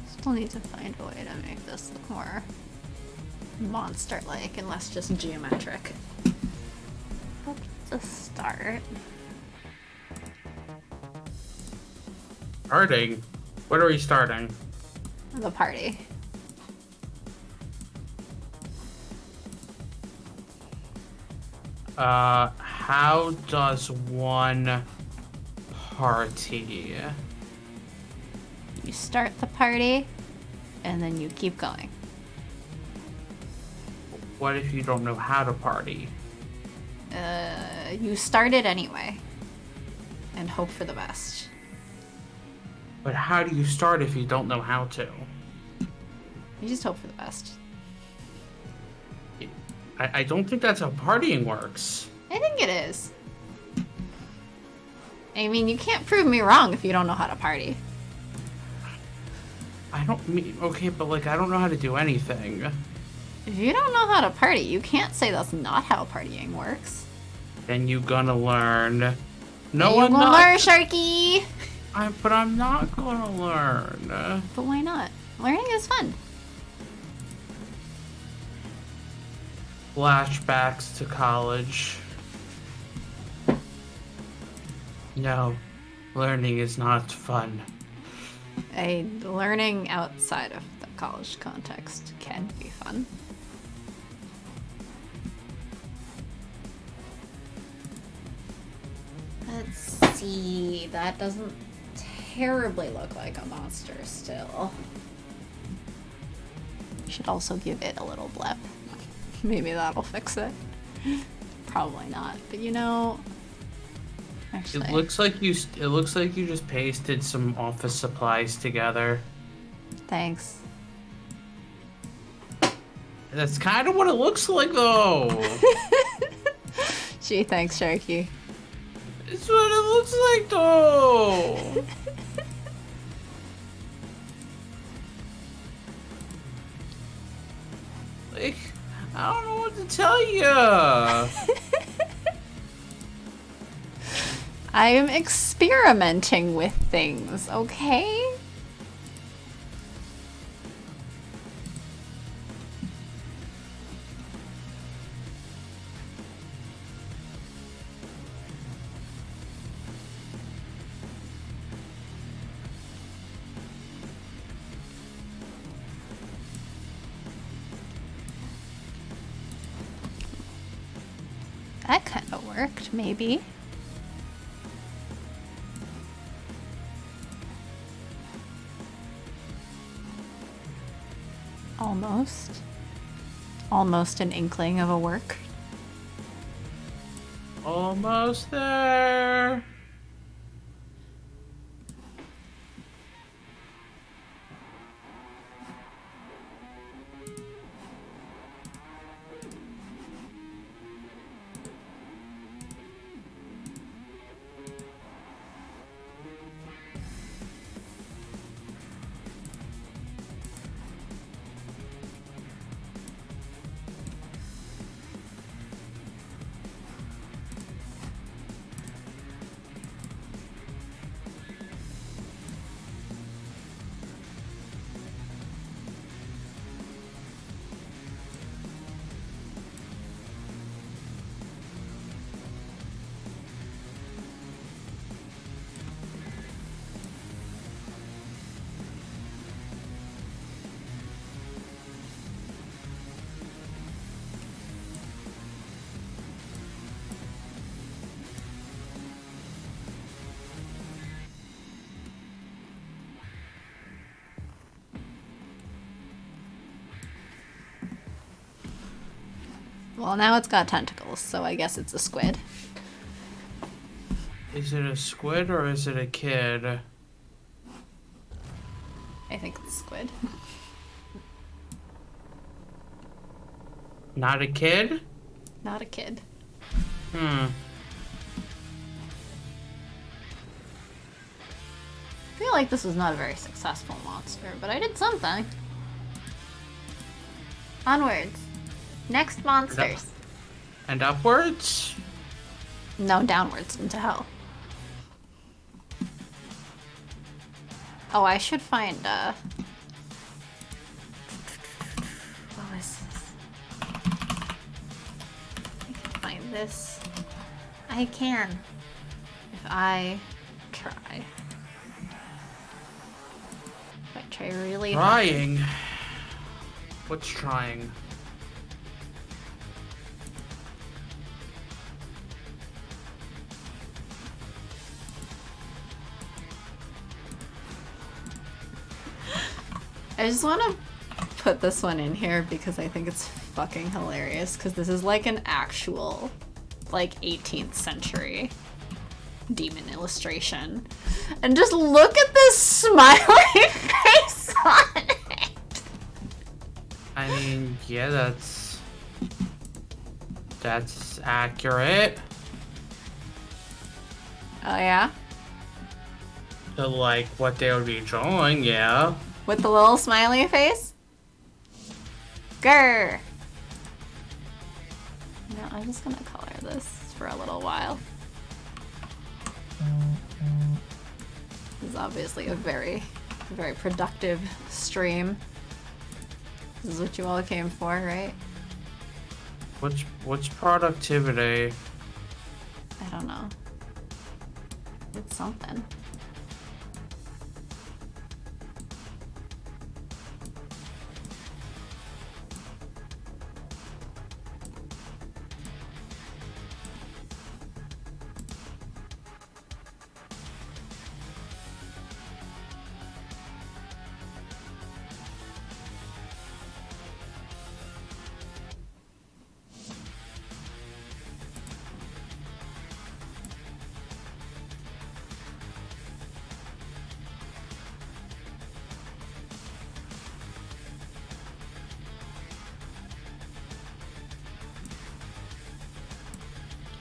Still need to find a way to make this look more monster-like and less just geometric. Let's just start. Starting? What are we starting? The party. How does one party? You start the party, and then you keep going. What if you don't know how to party? You start it anyway, and hope for the best. But how do you start if you don't know how to? You just hope for the best. I don't think that's how partying works. I think it is. I mean, you can't prove me wrong if you don't know how to party. I don't mean, okay, but like, I don't know how to do anything. If you don't know how to party, you can't say that's not how partying works. Then you gonna learn. No, you I'm gonna not. learn, Sharky. But I'm not gonna learn. But why not? Learning is fun. Flashbacks to college. No, learning is not fun. Learning outside of the college context can be fun. Let's see. That doesn't terribly look like a monster still. Should also give it a little blep. Maybe that'll fix it. Probably not, but you know, actually, It looks like you just pasted some office supplies together. Thanks. That's kind of what it looks like, though. Gee, thanks, Sharky. It's what it looks like, though. Like, I don't know what to tell you. I am experimenting with things, okay? That kind of worked, maybe. Almost. Almost an inkling of a work. Almost there. Well, now it's got tentacles, so I guess it's a squid. Is it a squid or is it a kid? I think it's a squid. Not a kid? Not a kid. Hmm. I feel like this was not a very successful monster, but I did something. Onwards. Next monsters. And upwards? No, downwards into hell. Oh, I should find, what was this? I can find this. I can. If I try. If I try really hard. Trying? What's trying? I just want to put this one in here because I think it's fucking hilarious because this is like an actual, like, 18th century demon illustration. And just look at this smiley face on it! I mean, yeah, that's accurate. Oh yeah? To, like, what they would be drawing, yeah. With the little smiley face? Grr! No, I'm just gonna color this for a little while. This is obviously a very productive stream. This is what you all came for, right? What's productivity? I don't know. It's something.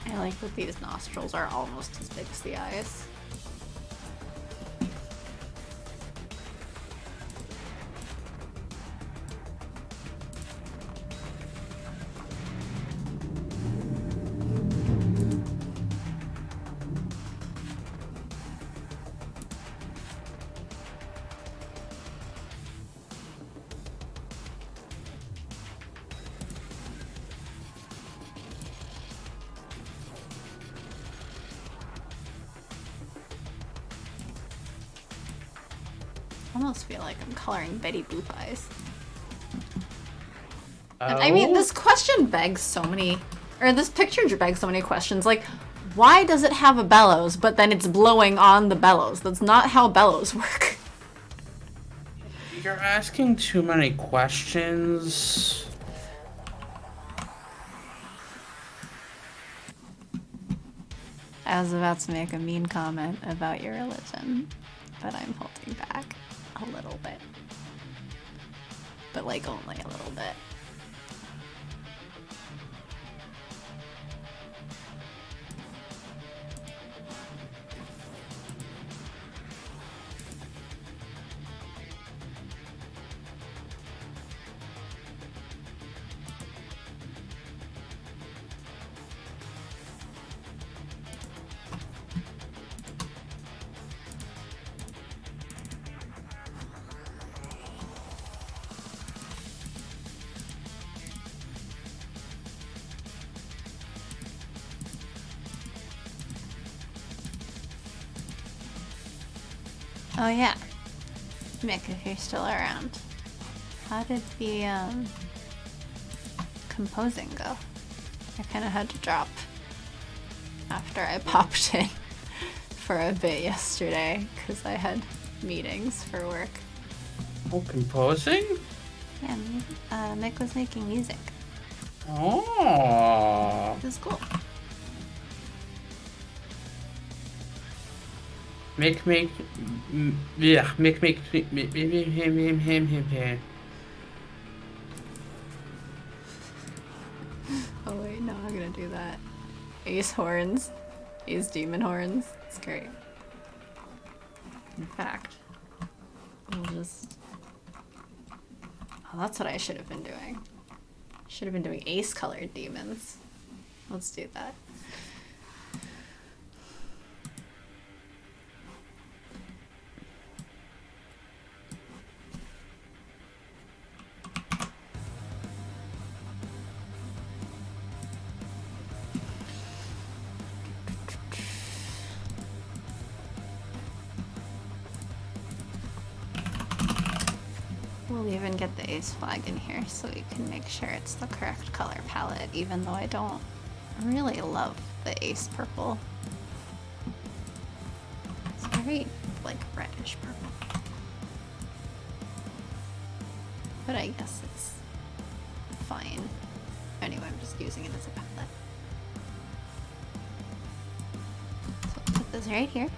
I like that these nostrils are almost as big as the eyes. I almost feel like I'm coloring Betty Boop eyes. And I mean, this question begs so many, or this picture begs so many questions. Like, why does it have a bellows, but then it's blowing on the bellows? That's not how bellows work. You're asking too many questions. I was about to make a mean comment about your religion, but I'm holding back a little bit. But like only a little bit. Oh yeah, Mick, if you're still around, how did the composing go? I kind of had to drop after I popped in for a bit yesterday because I had meetings for work. Oh, composing? Yeah, Mick was making music. Oh. It was cool. Make, yeah, make, him. Oh wait, no, I'm gonna do that. Ace horns. Ace demon horns. It's great. In fact, we'll just... Oh, that's what I should have been doing. Should have been doing ace colored demons. Let's do that. We'll even get the ace flag in here so we can make sure it's the correct color palette, even though I don't really love the ace purple. It's very, like, reddish purple. But I guess it's fine. Anyway, I'm just using it as a palette. So I'll put this right here.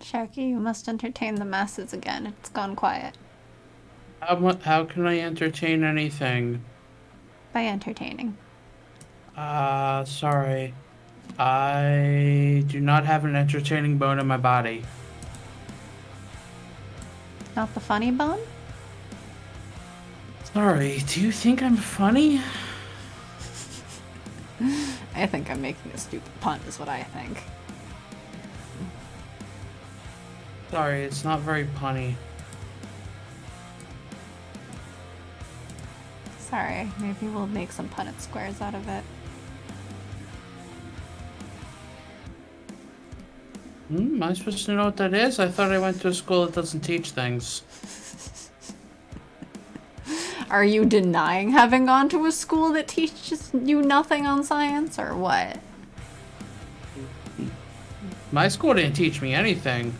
Sharky, you must entertain the masses again. It's gone quiet. How can I entertain anything? By entertaining. Sorry. I do not have an entertaining bone in my body. Not the funny bone? Sorry, do you think I'm funny? I think I'm making a stupid pun, is what I think. Sorry, it's not very punny. Sorry, maybe we'll make some Punnett squares out of it. Am I supposed to know what that is? I thought I went to a school that doesn't teach things. Are you denying having gone to a school that teaches you nothing on science, or what? My school didn't teach me anything.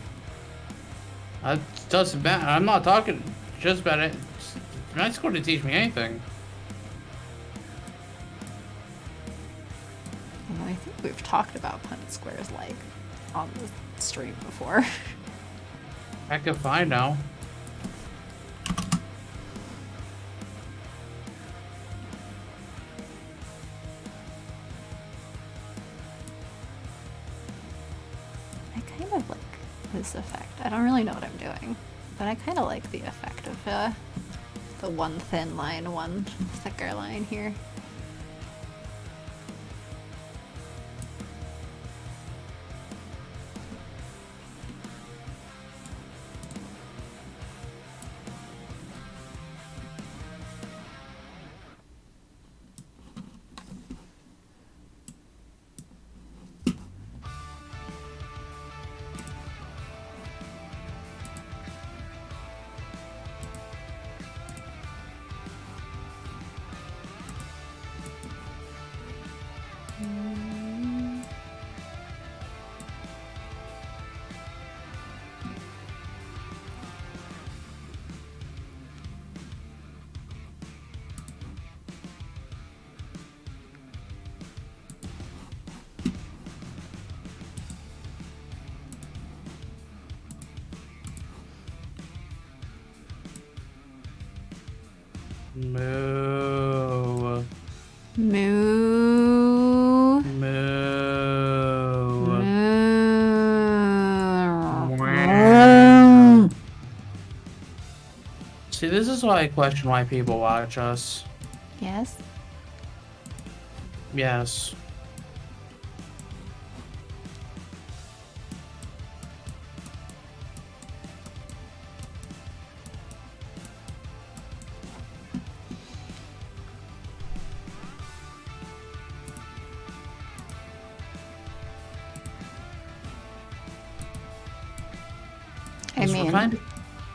It doesn't matter. I'm not talking just about it. My school didn't teach me anything. Well, I think we've talked about Punnett squares like on the stream before. Heck if I know. I kind of like this effect. I don't really know what I'm doing, but I kind of like the effect of the one thin line, one thicker line here. Moo. Moo. Moo. Moo. See, this is why I question why people watch us. Yes. Yes. I mean,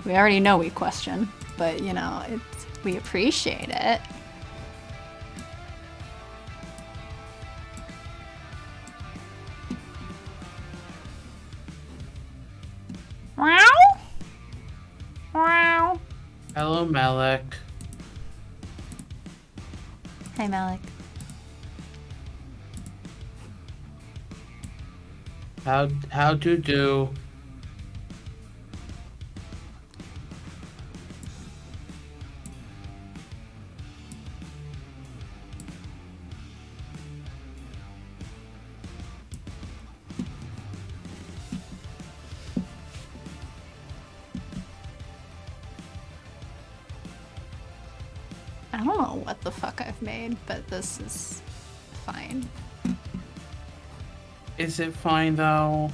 we already know we question, but you know, we appreciate it. Wow. Wow. Hello, Malik. Hi, Malik. How to do? I don't know what the fuck I've made, but this is fine. Is it fine though?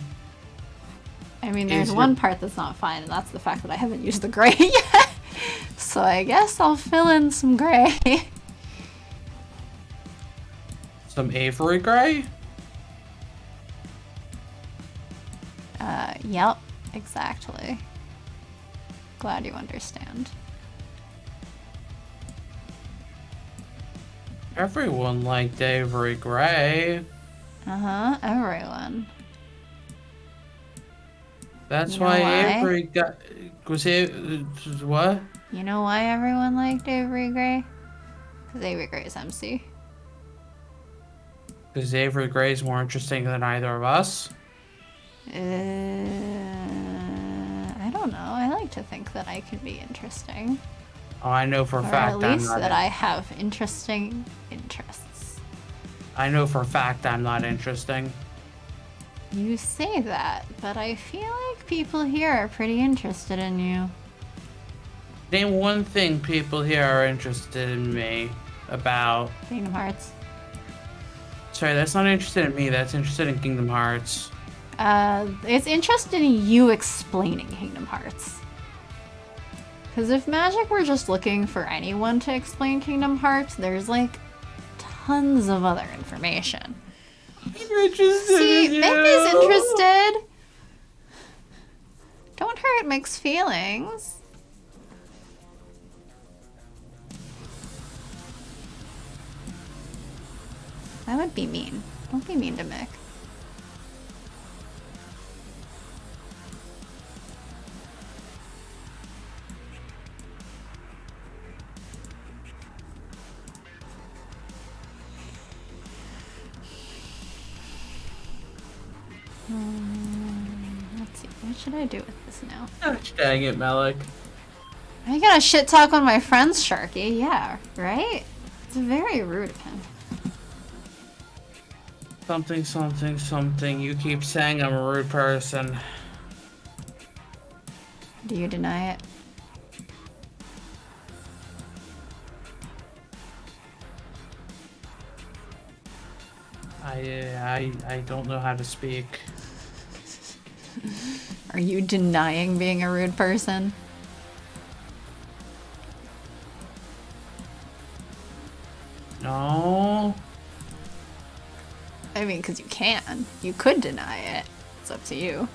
I mean, there's one part that's not fine, and that's the fact that I haven't used the gray yet. So I guess I'll fill in some gray. Some Avery gray? Yep, exactly. Glad you understand. Everyone liked Avery Gray. Uh-huh, everyone. That's You know why why? Avery got... Was it... What? You know why everyone liked Avery Gray? Because Avery Gray is MC. Because Avery Gray's more interesting than either of us? I don't know. I like to think that I can be interesting. Oh, I know for a Or fact at least that I have interesting interests. I know for a fact I'm not interesting. You say that, but I feel like people here are pretty interested in you. Name one thing people here are interested in me about. Kingdom Hearts. Sorry, that's not interested in me. That's interested in Kingdom Hearts. It's interested in you explaining Kingdom Hearts. Because if Magic were just looking for anyone to explain Kingdom Hearts, there's like tons of other information. I'm interested See, in you. Mickey's interested. Don't hurt Mick's feelings. That would be mean. Don't be mean to Mick. Let's see. What should I do with this now? Gosh dang it, Malik. Are you gonna shit talk on my friends, Sharky? Yeah, right? It's very rude of him. Something, something, something. You keep saying I'm a rude person. Do you deny it? I don't know how to speak. Are you denying being a rude person? No. I mean, because you can. You could deny it. It's up to you.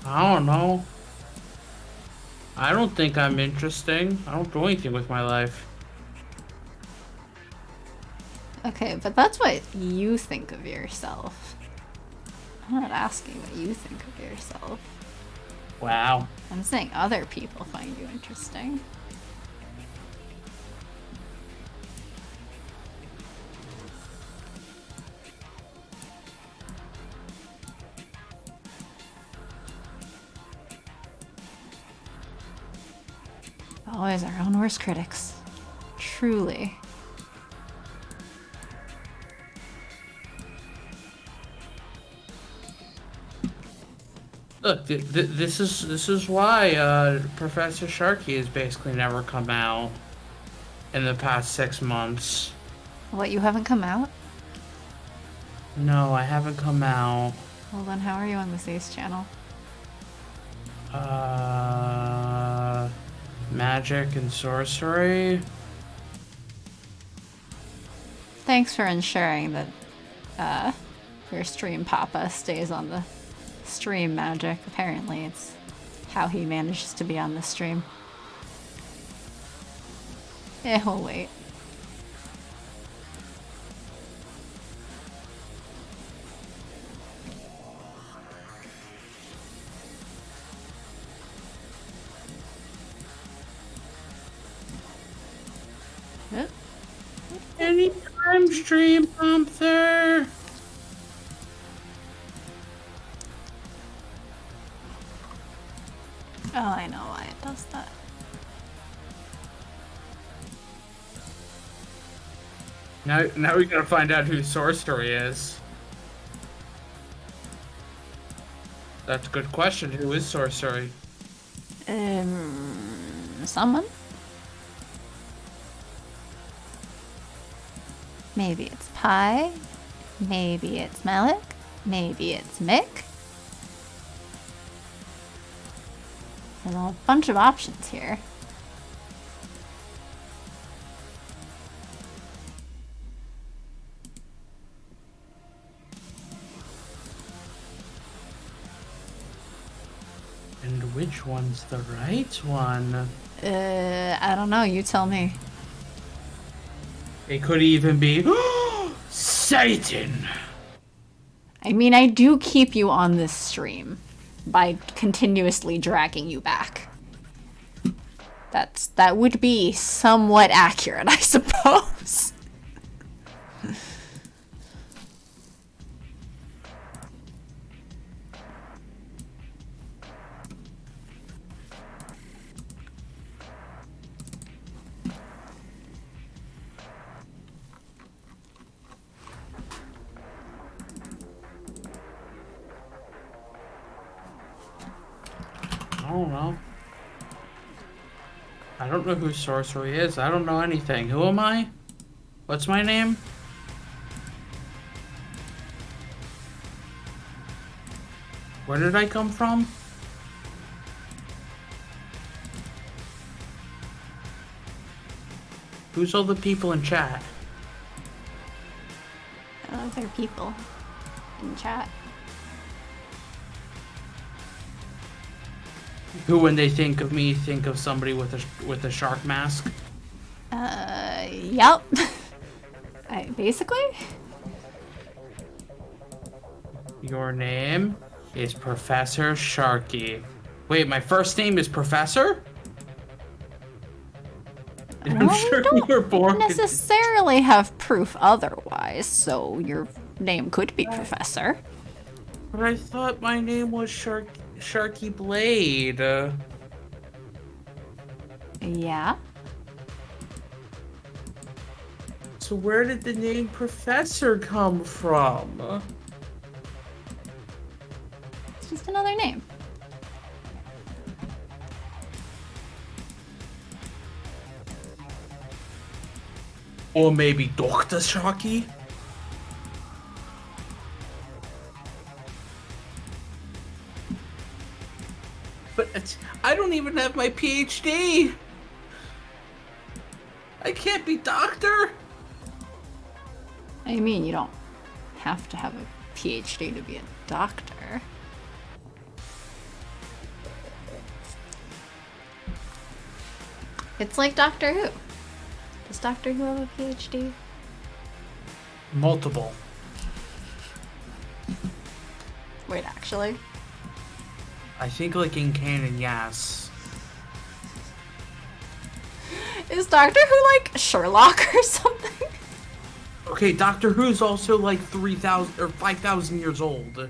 I don't know. I don't think I'm interesting. I don't do anything with my life. Okay, but that's what you think of yourself. I'm not asking what you think of yourself. Wow. I'm saying other people find you interesting. Always our own worst critics. Truly. Look, this is why Professor Sharky has basically never come out in the past 6 months. What, you haven't come out? No, I haven't come out. Well then how are you on the Ace channel? Magic and sorcery. Thanks for ensuring that your stream papa stays on the stream, Magic. Apparently it's how he manages to be on the stream. We'll wait. Oop. Anytime, stream Panther. Oh, I know why it does that. Now we gotta find out who sorcery is. That's a good question. Who is sorcery? Someone? Maybe it's Pi. Maybe it's Malik. Maybe it's Mick. There's a bunch of options here. And which one's the right one? I don't know. You tell me. It could even be Satan. I mean, I do keep you on this stream by continuously dragging you back. That would be somewhat accurate, I suppose. I don't know. I don't know who sorcery is. I don't know anything. Who am I? What's my name? Where did I come from? Who's all the people in chat? Other people in chat. Who, when they think of me, think of somebody with a shark mask? Yep. Basically? Your name is Professor Sharky. Wait, my first name is Professor? I'm Well, we sure you were don't born. necessarily have proof otherwise, so your name could be Professor. But I thought my name was Sharky Blade. Yeah? So where did the name Professor come from? It's just another name. Or maybe Dr. Sharky? I don't even have my PhD. I can't be doctor. I mean, you don't have to have a PhD to be a doctor. It's like Doctor Who. Does Doctor Who have a PhD? Multiple. Wait, actually? I think like in canon, yes. Is Doctor Who like Sherlock or something? Okay, Doctor Who's also like 3,000 or 5,000 years old.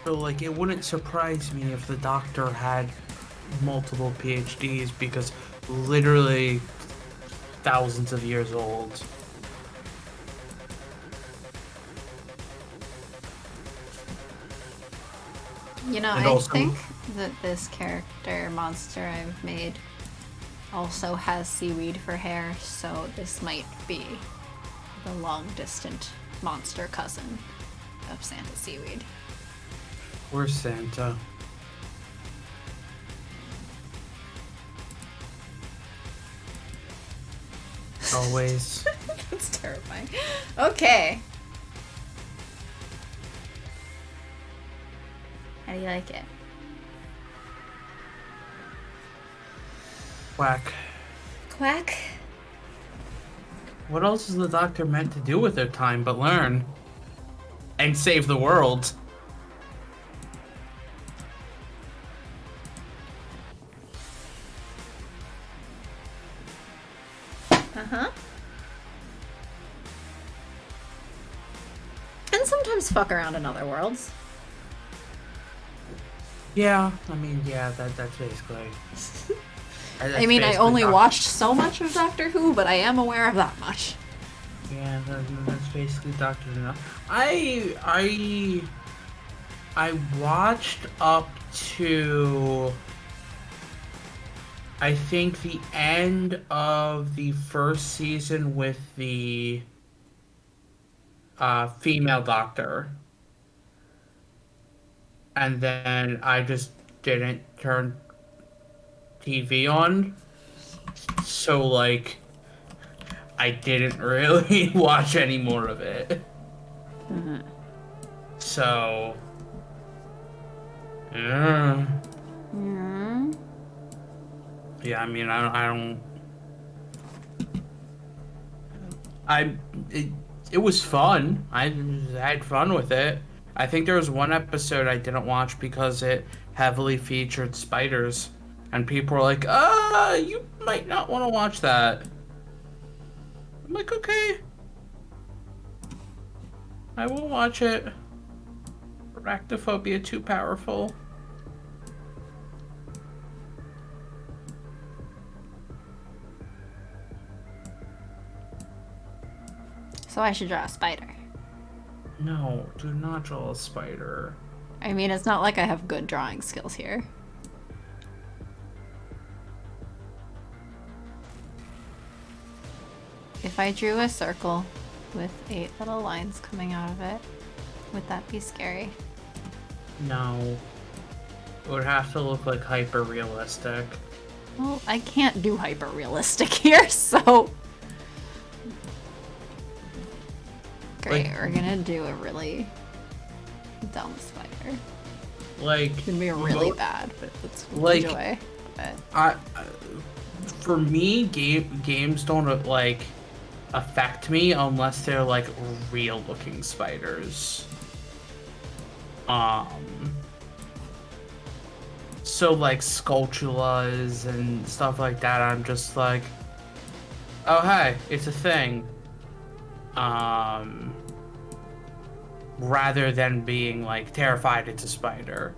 So, like, it wouldn't surprise me if the Doctor had multiple PhDs because literally thousands of years old. You know, And I also- think that this character monster I've made also has seaweed for hair, so this might be the long-distant monster cousin of Santa Seaweed. Where's Santa? Always. That's terrifying. Okay. How do you like it? Whack. Quack. What else is the Doctor meant to do with their time but learn? And save the world? Uh-huh. And sometimes fuck around in other worlds. Yeah, I mean, yeah, that's basically... I mean, I only watched so much of Doctor Who, but I am aware of that much. Yeah, that's basically Doctor Who. I watched up to... I think the end of the first season with the female Doctor. And then I just didn't turn TV on. So, like, I didn't really watch any more of it. Mm-hmm. So, yeah. Mm-hmm. Yeah, I mean, it was fun. I had fun with it. I think there was one episode I didn't watch because it heavily featured spiders. And people were like, you might not want to watch that. I'm like, okay. I will watch it. Arachnophobia too powerful. So I should draw a spider. No, do not draw a spider. I mean, it's not like I have good drawing skills here. if I drew a circle with 8 little lines coming out of it, would that be scary? No. It would have to look like hyper realistic. Well, I can't do hyper realistic here, so. Great, Like- we're gonna do a really dumb spider. Like, It's gonna be really bad, but let's Like- enjoy. But for me, games don't like affect me unless they're like real looking spiders. So like sculptulas and stuff like that, I'm just like, oh hey, it's a thing. Rather than being like terrified it's a spider.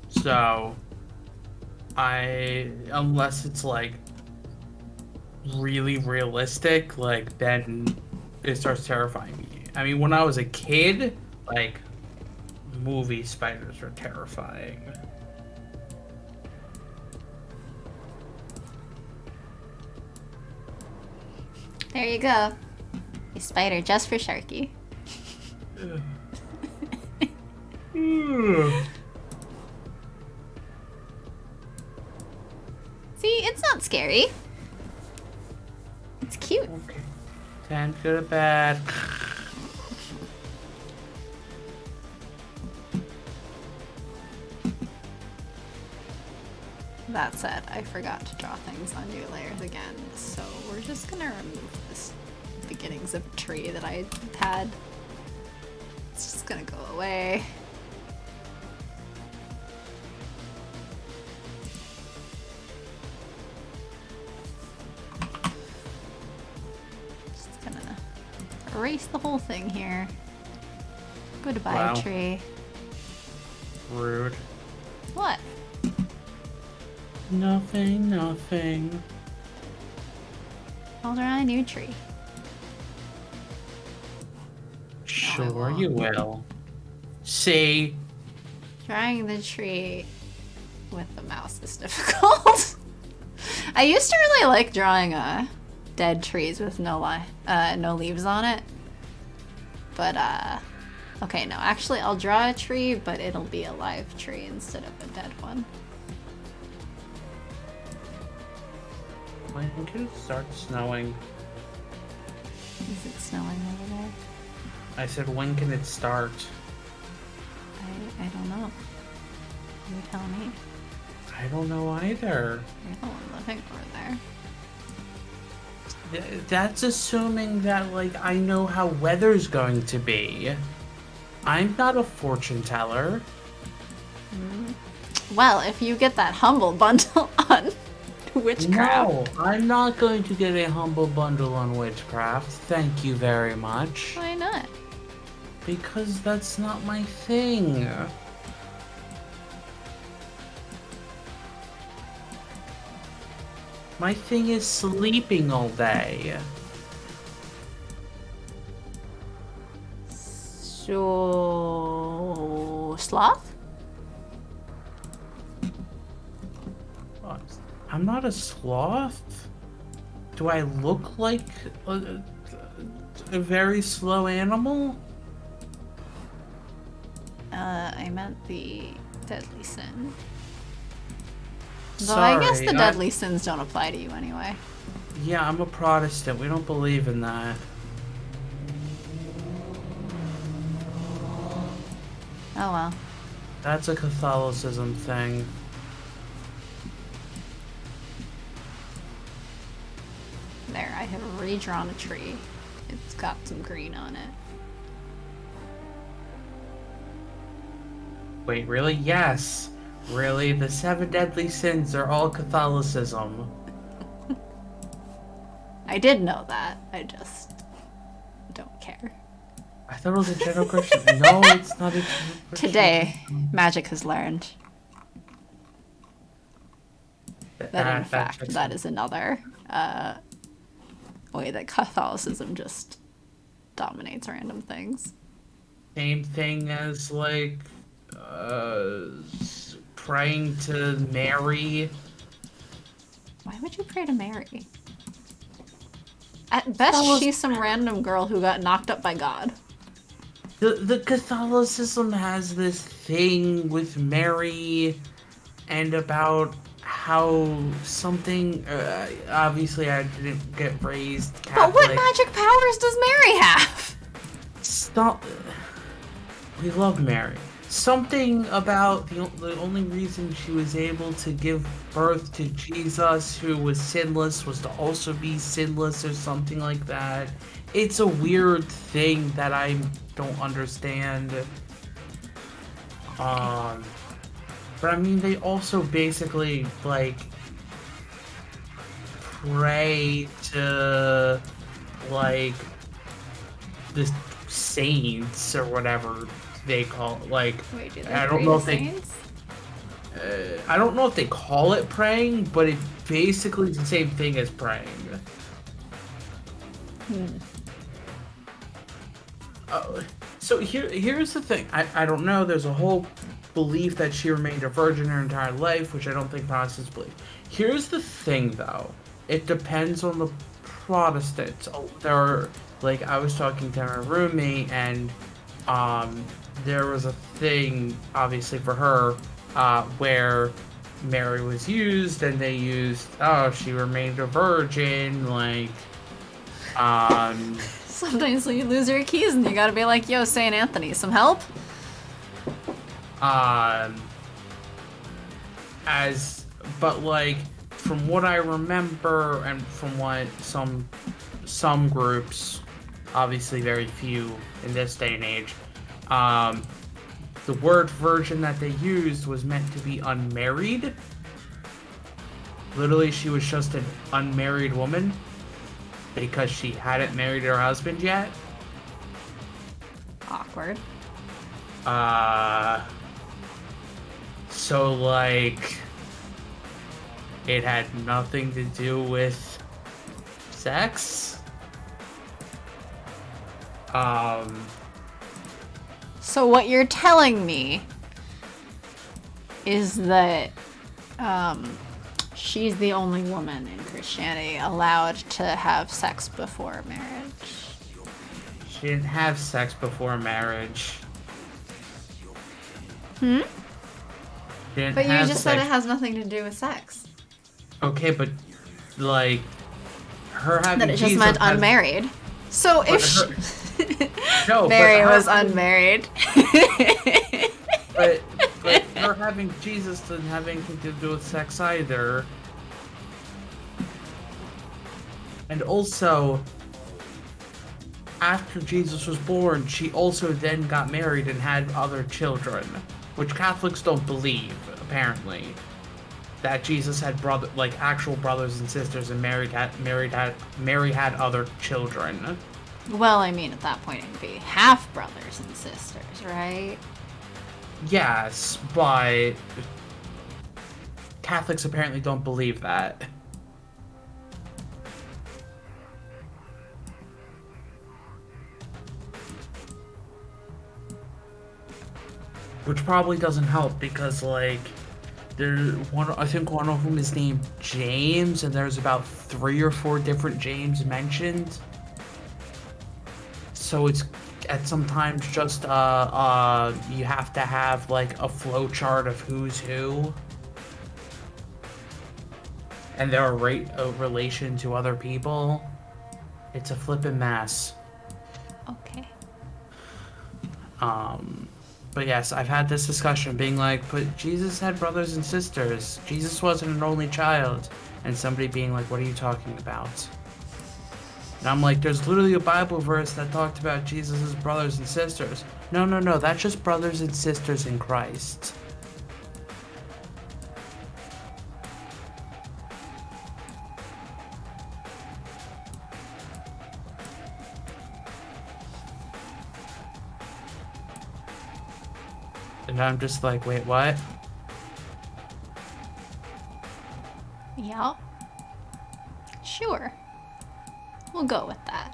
So unless it's like really realistic, like then it starts terrifying me. I mean, when I was a kid, like movie spiders were terrifying. there you go. A spider just for Sharky. See, it's not scary. It's cute. Okay. Time to go to bed. That said, I forgot to draw things on new layers again, so we're just gonna remove this beginnings of a tree that I had. It's just gonna go away. Just gonna erase the whole thing here. Goodbye, Wow. tree. Rude. What? Nothing. I'll draw a new tree. Sure won't. you will. See? Drawing the tree with the mouse is difficult. I used to really like drawing dead trees with no leaves on it. But okay, no, actually I'll draw a tree, but it'll be a live tree instead of a dead one. When can it start snowing? Is it snowing over there? I said, when can it start? I don't know. You tell me. I don't know either. You're the one living over there. That's assuming that, like, I know how weather's going to be. I'm not a fortune teller. Well, if you get that humble bundle on witchcraft. No, I'm not going to get a humble bundle on witchcraft. Thank you very much. Why not? Because that's not my thing. My thing is sleeping all day. So, sloth? What? I'm not a sloth. Do I look like a very slow animal? I meant the deadly sin. Though Sorry, I guess the deadly sins don't apply to you anyway. Yeah, I'm a Protestant. We don't believe in that. Oh well. That's a Catholicism thing. There, I have redrawn a tree. It's got some green on it. Wait, really? Yes. Really? The 7 deadly sins are all Catholicism. I did know that. I just don't care. I thought it was a general Christian. No, it's not a general Christian. Today, magic has learned that in fact checks that out. is another way that Catholicism just dominates random things. same thing as like praying to Mary. Why would you pray to Mary? At best, That was she's some random girl who got knocked up by God. the Catholicism has this thing with Mary and about how something. Obviously, I didn't get raised But what Catholic. magic powers does Mary have? Stop. We love Mary. Something about the only reason she was able to give birth to Jesus, who was sinless, was to also be sinless or something like that. It's a weird thing that I don't understand. Um, but I mean, they also basically like pray to like the saints or whatever they call it. Like, Wait, do they I don't pray know to if they saints? I don't know if they call it praying, but it basically is the same thing as praying. So here's the thing. I don't know. There's a whole belief that she remained a virgin her entire life, which I don't think Protestants believe. Here's the thing, though. It depends on the Protestants. Oh, there are, like, I was talking to my roommate, and there was a thing, obviously, for her, where Mary was used, and they used, oh, she remained a virgin, like, um, Sometimes you lose your keys and you gotta be like, yo, St. Anthony, some help? um, as, but like, from what I remember, and from what some groups, obviously very few in this day and age, the word virgin that they used was meant to be unmarried. Literally, she was just an unmarried woman because she hadn't married her husband yet. Awkward. So like, it had nothing to do with sex. So what you're telling me is that she's the only woman in Christianity allowed to have sex before marriage. She didn't have sex before marriage. Hmm? She didn't But you have just said sex. it has nothing to do with sex. Okay, but like, her having That it just Jesus meant has- unmarried. So but if she... No, but Mary her was having- unmarried. But her having Jesus doesn't have anything to do with sex either. And also, after Jesus was born, she also then got married and had other children, which Catholics don't believe, apparently. That Jesus had actual brothers and sisters, and Mary had other children. Well, I mean, at that point it'd be half brothers and sisters, right? Yes, but Catholics apparently don't believe that. Which probably doesn't help because, like, I think one of them is named James, and there's about 3 or 4 different James mentioned. So it's at sometimes just you have to have like a flow chart of who's who and their relation to other people. It's a flippin' mess. Okay. But yes, I've had this discussion being like, but Jesus had brothers and sisters. Jesus wasn't an only child. And somebody being like, what are you talking about? And I'm like, there's literally a Bible verse that talked about Jesus' brothers and sisters. No, that's just brothers and sisters in Christ. And I'm just like, wait, what? Yeah. Sure. We'll go with that.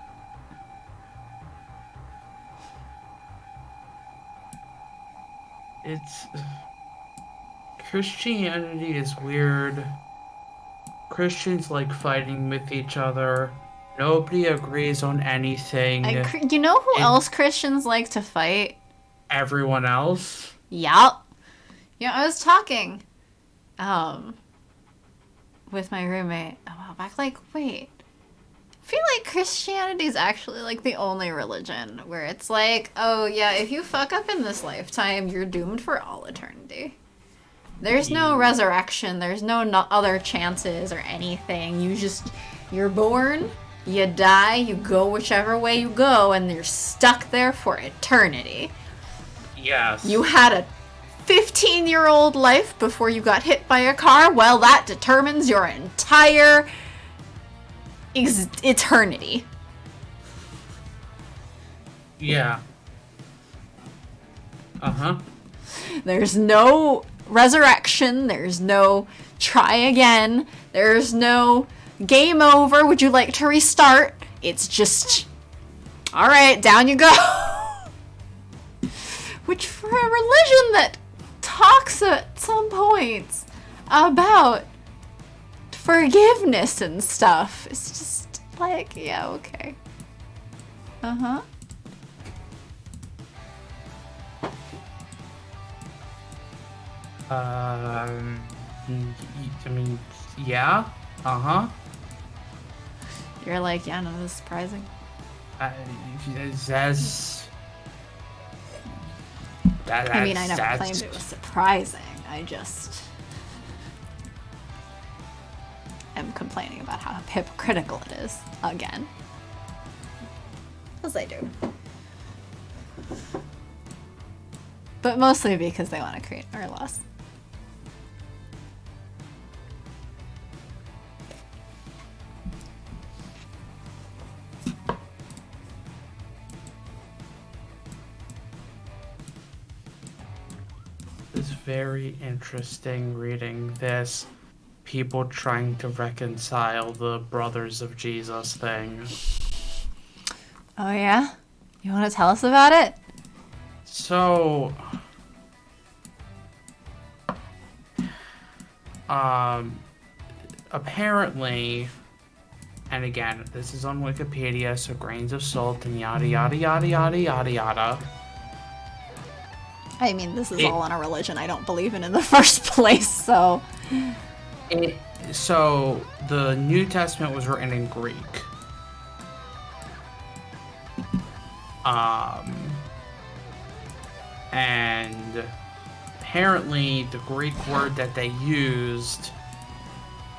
it's Christianity is weird. Christians like fighting with each other. Nobody agrees on anything. You know who It else Christians like to fight? everyone else. Yup. Yeah, I was talking um with my roommate a while back. Like, wait, I feel like Christianity is actually like the only religion where it's like, oh yeah, if you fuck up in this lifetime, you're doomed for all eternity. There's no resurrection. There's no other chances or anything. You're born, you die, you go whichever way you go, and you're stuck there for eternity. Yes. You had a 15-year-old life before you got hit by a car. Well, that determines your entire eternity. Yeah. Uh-huh. There's no resurrection. There's no try again. There's no game over. Would you like to restart? It's just, all right, down you go. Which for a religion that talks at some points about forgiveness and stuff, it's just like, yeah, okay. Uh-huh. I mean, yeah. Uh-huh. You're like, yeah, no, this is surprising. That's I mean, I never claimed it was surprising. I just am complaining about how hypocritical it is again. As I do. But mostly because they want to create more laws. It's very interesting reading this. People trying to reconcile the Brothers of Jesus thing. Oh, yeah? You want to tell us about it? So, apparently, and again, this is on Wikipedia, so grains of salt and yada yada yada yada yada yada. I mean, this is all on a religion I don't believe in the first place, so... So, the New Testament was written in Greek. And apparently the Greek word that they used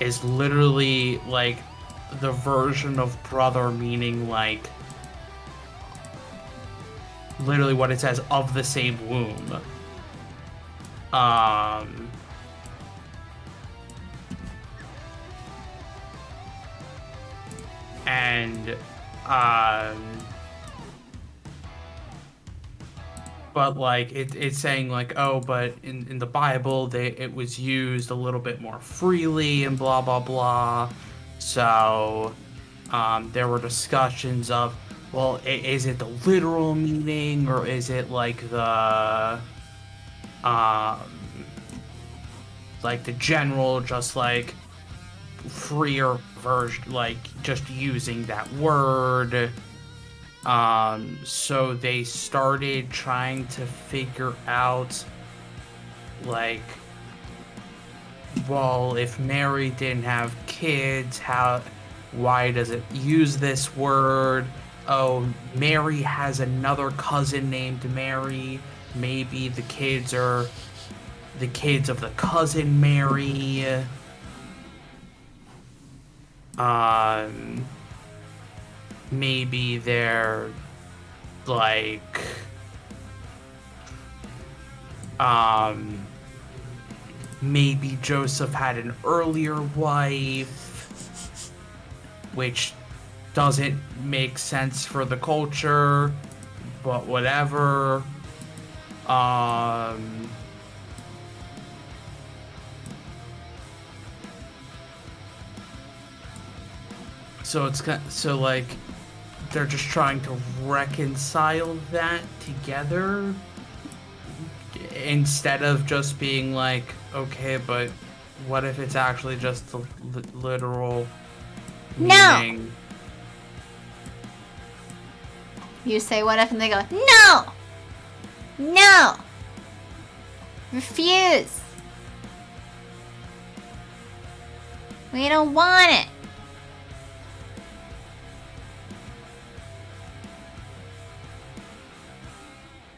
is literally like the version of brother, meaning like literally what it says, of the same womb. And but like it's saying like, oh, but in the Bible it was used a little bit more freely and blah blah blah. So there were discussions of, well, is it the literal meaning, or is it like the general, just like freer version, like just using that word. So they started trying to figure out, like, well, if Mary didn't have kids, why does it use this word? Oh, Mary has another cousin named Mary. Maybe the kids are the kids of the cousin Mary. Maybe they're like maybe Joseph had an earlier wife, which doesn't make sense for the culture, but whatever. So it's so like they're just trying to reconcile that together, instead of just being like, okay, but what if it's actually just the literal No! meaning? You say what if and they go, no! No! Refuse! We don't want it!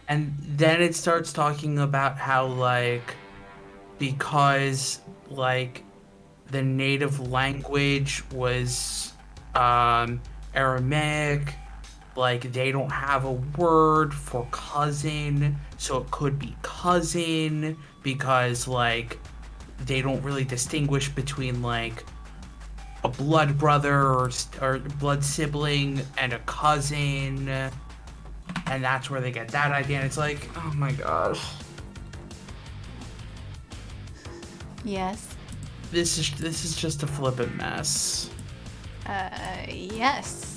And then it starts talking about how, like, because, like, the native language was Aramaic, like, they don't have a word for cousin, so it could be cousin, because, like, they don't really distinguish between, like, a blood brother or blood sibling and a cousin, and that's where they get that idea. And it's like, oh my gosh, Yes. this is just a flippant mess. Yes.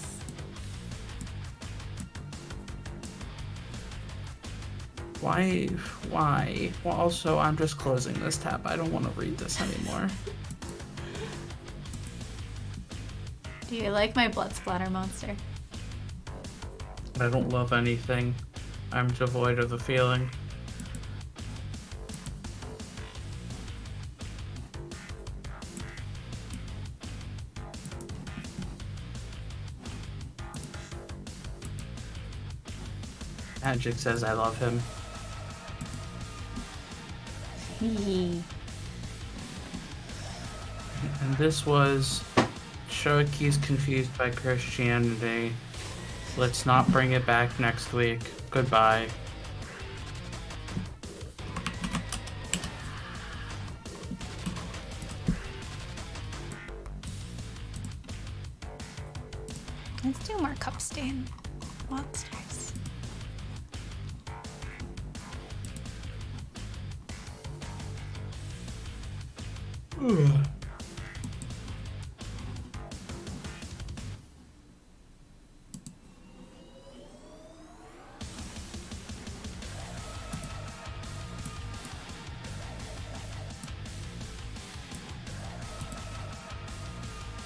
Why? Why? Well, also, I'm just closing this tab. I don't want to read this anymore. Do you like my blood splatter monster? I don't love anything. I'm devoid of the feeling. Magic says I love him. Hee. And this was Sharky's Confused by Christianity. Let's not bring it back next week. Goodbye. Let's do more cup stain monsters.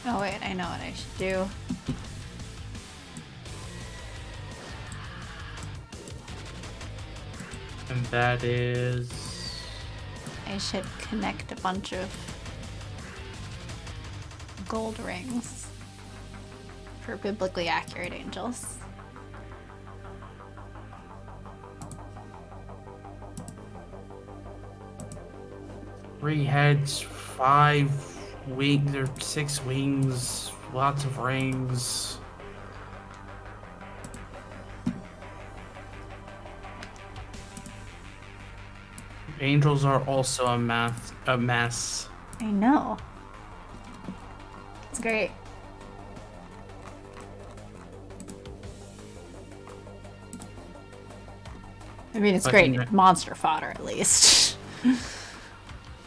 Oh wait, I know what I should do. And that is... I should connect a bunch of gold rings for biblically accurate angels. Three heads, 5 wings, or 6 wings, lots of rings. Angels are also a mess. I know. It's great. I mean, it's But great. you know- Monster fodder, at least.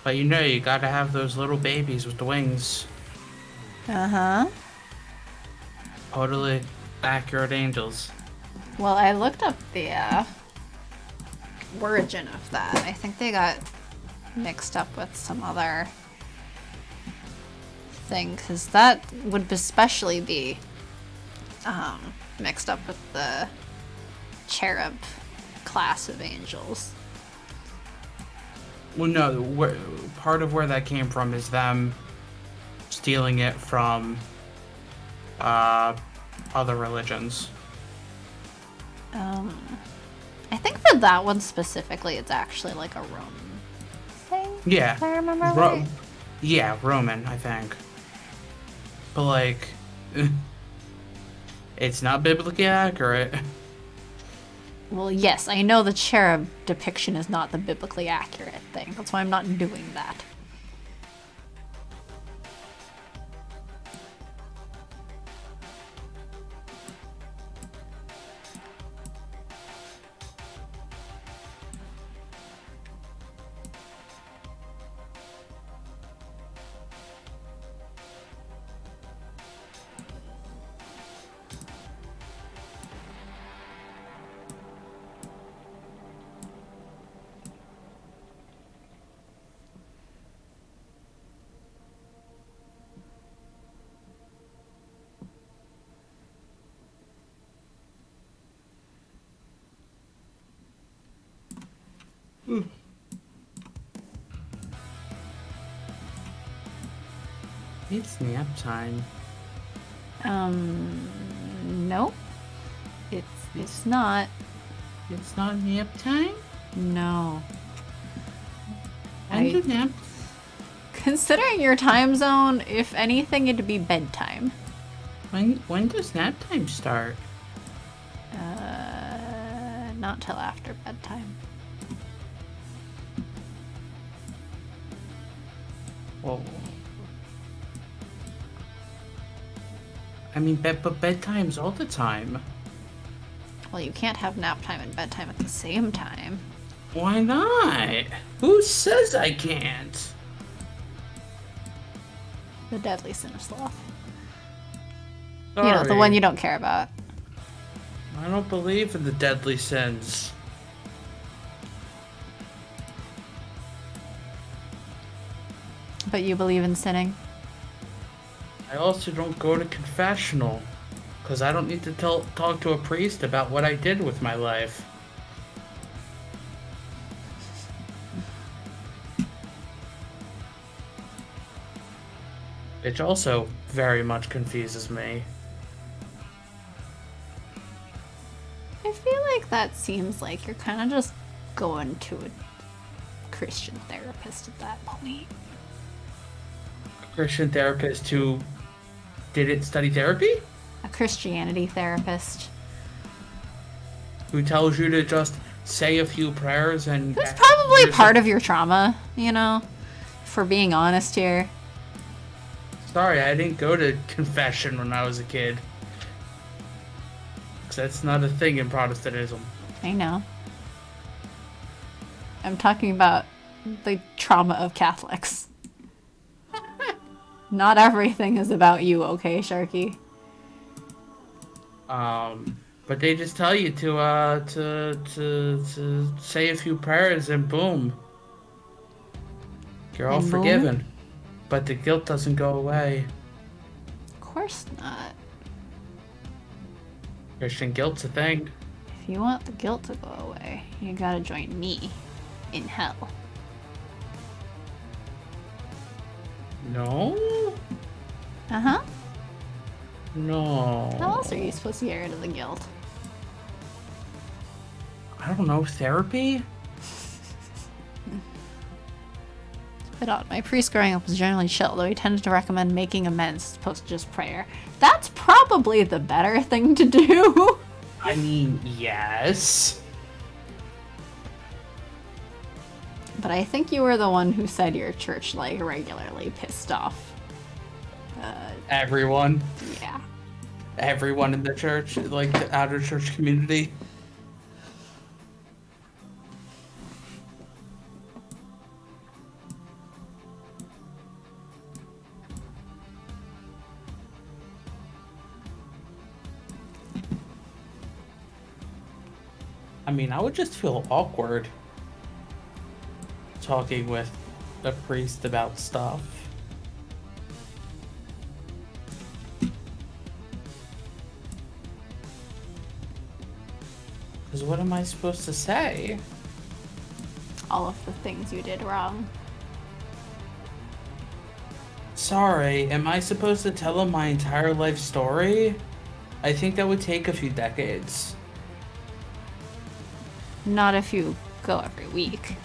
But you gotta have those little babies with the wings. Uh-huh. Totally accurate angels. Well, I looked up the origin of that. I think they got mixed up with some other thing, because that would especially be mixed up with the cherub class of angels. Well, no, part of where that came from is them stealing it from other religions. I think for that one specifically, it's actually like a Roman thing. Yeah. If I remember right. Yeah, Roman, I think. But, like, it's not biblically accurate. Well, yes, I know the cherub depiction is not the biblically accurate thing. That's why I'm not doing that. It's nap time. No. It's not. It's not nap time? No. When do nap? Considering your time zone, if anything, it'd be bedtime. When does nap time start? Not till after bedtime. Well, I mean, but bedtime's all the time. Well, you can't have nap time and bedtime at the same time. Why not? Who says I can't? The deadly sin of sloth. Sorry. You know, the one you don't care about. I don't believe in the deadly sins. But you believe in sinning? I also don't go to confessional, because I don't need to talk to a priest about what I did with my life. Which also very much confuses me. I feel like that seems like you're kind of just going to a Christian therapist at that point. A Christian therapist who didn't study therapy? A Christianity therapist. Who tells you to just say a few prayers and... That's probably part of your trauma, you know? For being honest here. Sorry, I didn't go to confession when I was a kid. That's not a thing in Protestantism. I know. I'm talking about the trauma of Catholics. Not everything is about you, okay, Sharky? But they just tell you to say a few prayers and boom. You're all forgiven. But the guilt doesn't go away. Of course not. Christian guilt's a thing. If you want the guilt to go away, you gotta join me in hell. No? Uh-huh. No. How else are you supposed to get rid of the guilt? I don't know, therapy? But my priest growing up was generally chill, though he tended to recommend making amends as opposed to just prayer. That's probably the better thing to do. I mean, yes. But I think you were the one who said your church, like, regularly pissed off. Everyone. Yeah. Everyone in the church, like the outer church community. I mean, I would just feel awkward talking with a priest about stuff. Because what am I supposed to say? All of the things you did wrong. Sorry, am I supposed to tell him my entire life story? I think that would take a few decades. Not if you go every week.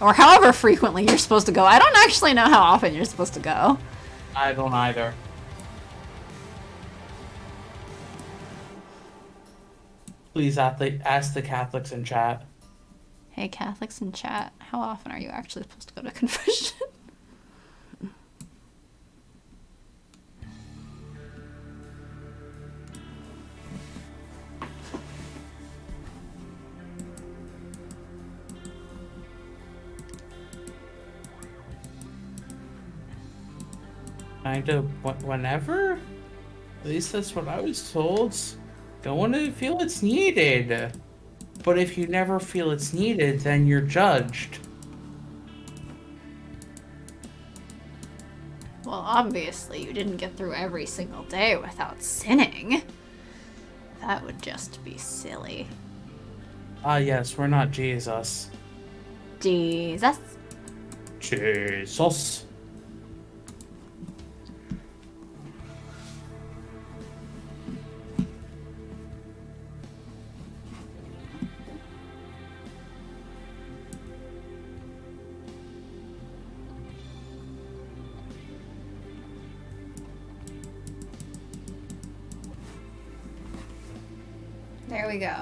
Or however frequently you're supposed to go. I don't actually know how often you're supposed to go. I don't either. Please ask the Catholics in chat. Hey, Catholics in chat, how often are you actually supposed to go to confession? Kind of whenever? At least that's what I was told. Don't want to feel it's needed. But if you never feel it's needed, then you're judged. Well, obviously you didn't get through every single day without sinning. That would just be silly. Ah, yes, we're not Jesus. Jesus. Jesus. There we go.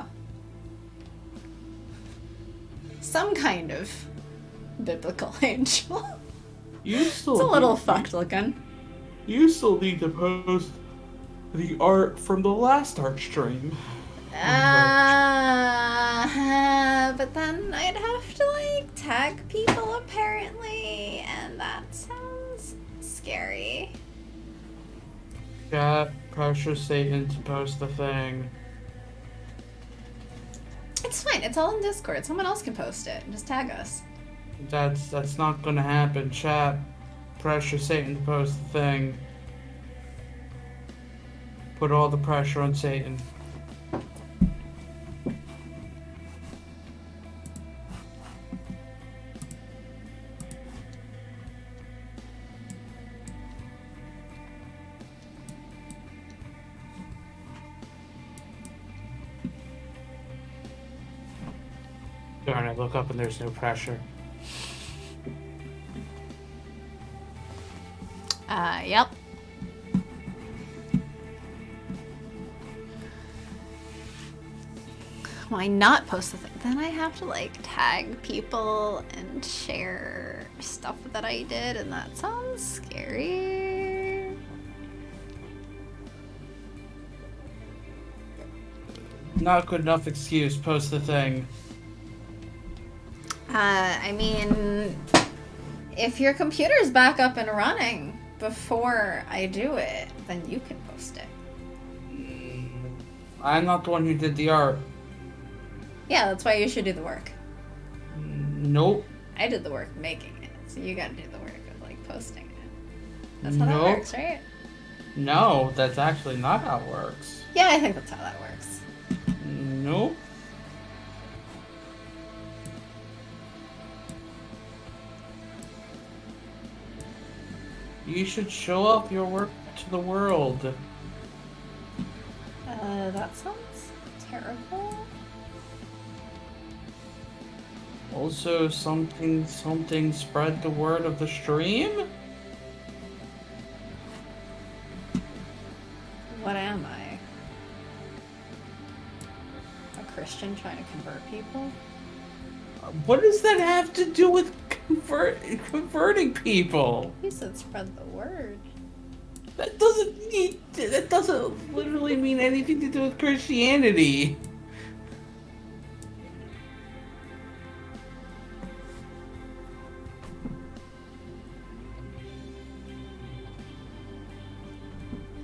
Some kind of biblical angel. You It's a still little need, fucked looking. you still need to post the art from the last art stream. But then I'd have to like tag people apparently, and that sounds scary. Chat, pressure Satan to post the thing. It's fine. It's all in Discord. Someone else can post it. Just tag us. That's not gonna happen. Chat, pressure Satan to post the thing. Put all the pressure on Satan. Darn, I look up and there's no pressure. Yep. Why not post the thing? Then I have to like tag people and share stuff that I did, and that sounds scary. Not good enough excuse. Post the thing. I mean, if your computer's back up and running before I do it, then you can post it. I'm not the one who did the art. Yeah, that's why you should do the work. Nope. I did the work making it, so you gotta do the work of like posting it. That's how that Nope. works, right? No, that's actually not how it works. Yeah, I think that's how that works. Nope. You should show off your work to the world. That sounds terrible. Also, something spread the word of the stream? What am I? A Christian trying to convert people? What does that have to do with converting people? You said spread the word. That doesn't literally mean anything to do with Christianity.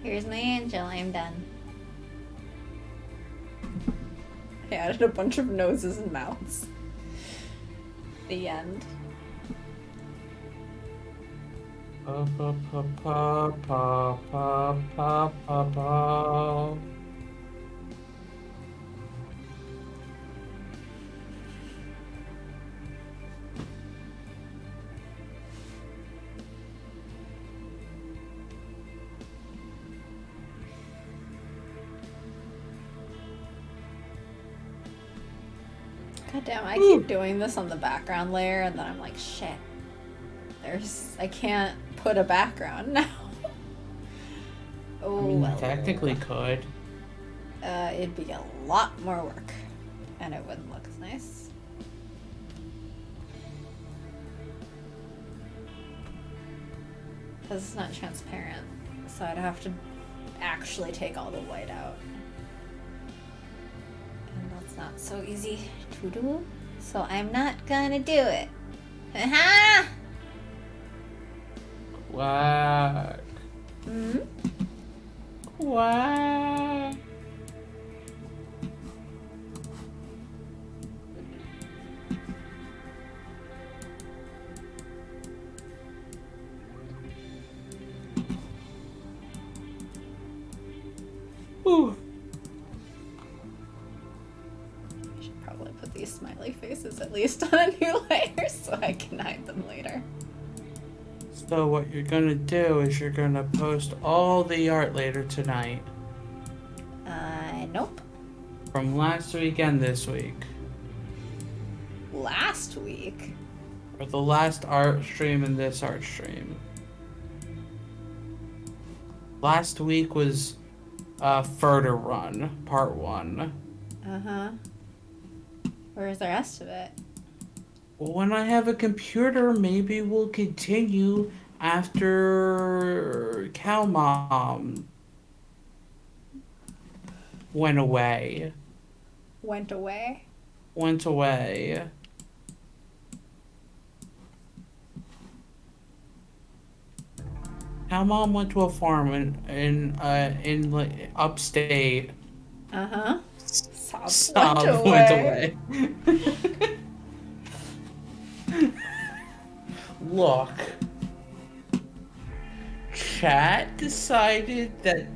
Here's my angel, I'm done. I added a bunch of noses and mouths. The end. Pa pa pa pa pa pa pa pa pa. God damn, I keep doing this on the background layer and then I'm like, shit. I can't put a background now. Oh, I mean, you well. technically could. It'd be a lot more work. And it wouldn't look as nice. Because it's not transparent. So I'd have to actually take all the white out. And that's not so easy to do. So I'm not gonna do it. Haha! Quack. Hmm? Quack. I should probably put least on a new layer so I can hide them later. So what you're gonna do is you're gonna post all the art later tonight. Nope. From last week and this week. Last week? Or the last art stream and this art stream. Last week was Further Run, part 1. Uh-huh. Where's the rest of it? When I have a computer, maybe we'll continue after Cow Mom went away. Went away? Went away. Cow Mom went to a farm in like upstate. Uh-huh. Sob went away. Look. Chat decided that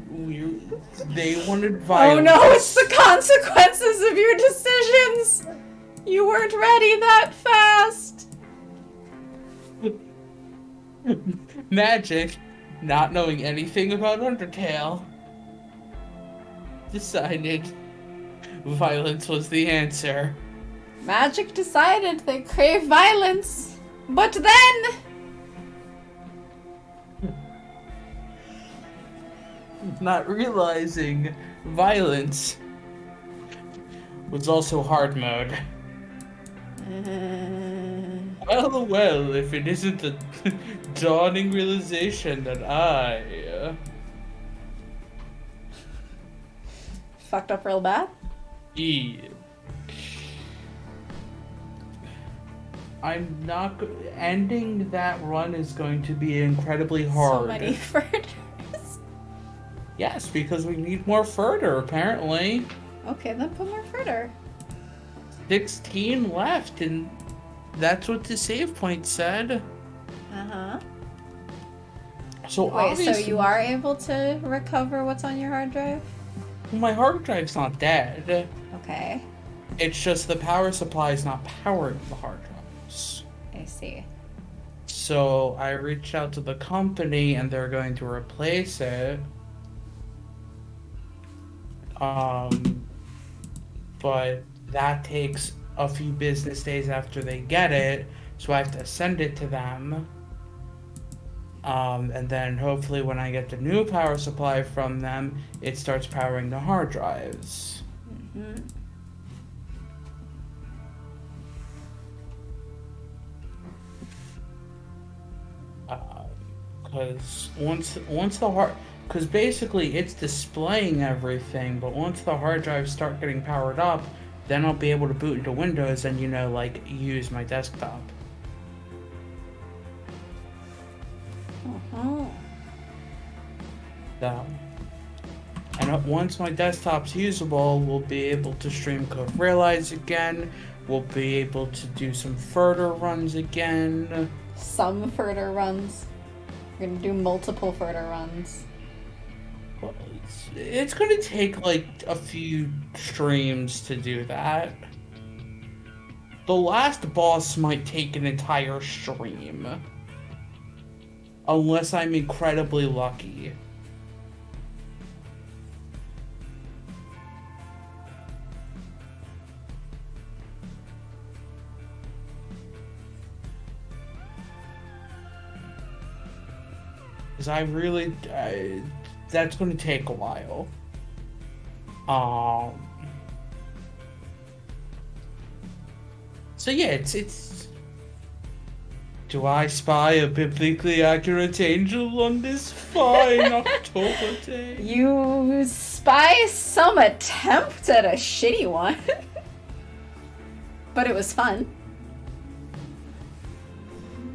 they wanted violence. Oh no, it's the consequences of your decisions! You weren't ready that fast! Magic, not knowing anything about Undertale, decided violence was the answer. Magic decided they crave violence, but then... Not realizing violence was also hard mode. Well, if it isn't the dawning realization that I... Fucked up real bad? I'm not... Ending that run is going to be incredibly hard. So many furthers. Yes, because we need more further, apparently. Okay, then put more further. 16 left, and that's what the save point said. Uh-huh. So Wait, obviously, so you are able to recover what's on your hard drive? my hard drive's not dead. Okay, It's just the power supply is not powering the hard drives. I see. So I reached out to the company, and they're going to replace it. But that takes a few business days after they get it, so I have to send it to them. And then hopefully when I get the new power supply from them, it starts powering the hard drives. Mm-hmm. Because once the hard... Because basically it's displaying everything, but once the hard drives start getting powered up, then I'll be able to boot into Windows and, you know, like, use my desktop. Uh-huh. So, and once my desktop's usable, we'll be able to stream Code Realize again. We'll be able to do some further runs again. Some further runs. We're gonna do multiple further runs. Well, it's gonna take like a few streams to do that. The last boss might take an entire stream. Unless I'm incredibly lucky. Because I really... that's going to take a while. So yeah, it's... Do I spy a biblically accurate angel on this fine October day? You spy some attempt at a shitty one. But it was fun.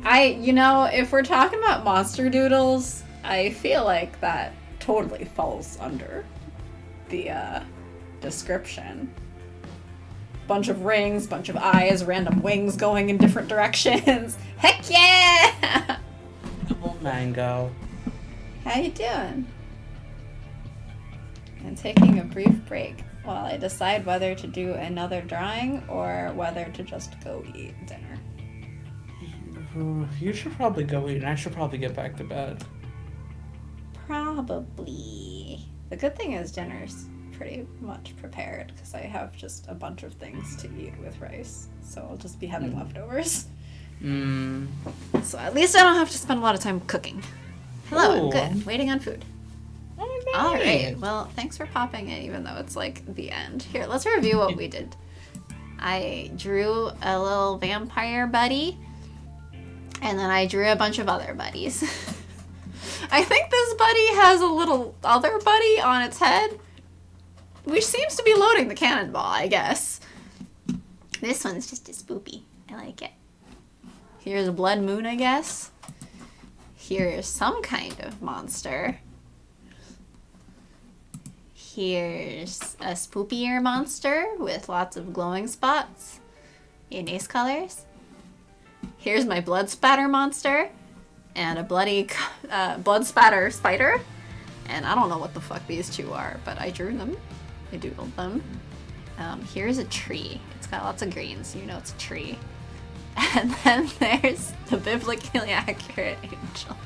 If we're talking about monster doodles, I feel like that totally falls under the description. Bunch of rings, bunch of eyes, random wings going in different directions. Heck yeah! Oh, Mango. How you doing? I'm taking a brief break while I decide whether to do another drawing or whether to just go eat dinner. You should probably go eat, and I should probably get back to bed. Probably. The good thing is dinner's pretty much prepared because I have just a bunch of things to eat with rice. So I'll just be having leftovers. So at least I don't have to spend a lot of time cooking. Hello, I'm good. Waiting on food. Oh, nice. All right. Well, thanks for popping in, even though it's like the end. Here, let's review what we did. I drew a little vampire buddy, and then I drew a bunch of other buddies. I think this buddy has a little other buddy on its head, which seems to be loading the cannonball, I guess. This one's just a spoopy. I like it. Here's a blood moon, I guess. Here's some kind of monster. Here's a spoopier monster with lots of glowing spots in ace colors. Here's my blood spatter monster and a bloody blood spatter spider. And I don't know what the fuck these two are, but I drew them. I doodled them. Here's a tree. It's got lots of green, so you know it's a tree. And then there's the biblically accurate angel.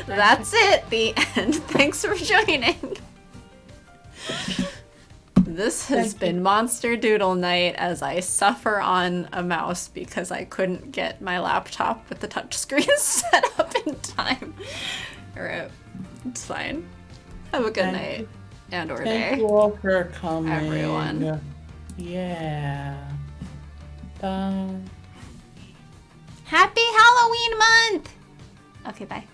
That's it, the end. Thanks for joining. This has been Monster Doodle Night as I suffer on a mouse because I couldn't get my laptop with the touchscreen set up in time. Alright, it's fine. Have a good night and or day. Thank you all for coming. Everyone. Yeah. Happy Halloween month! Okay, bye.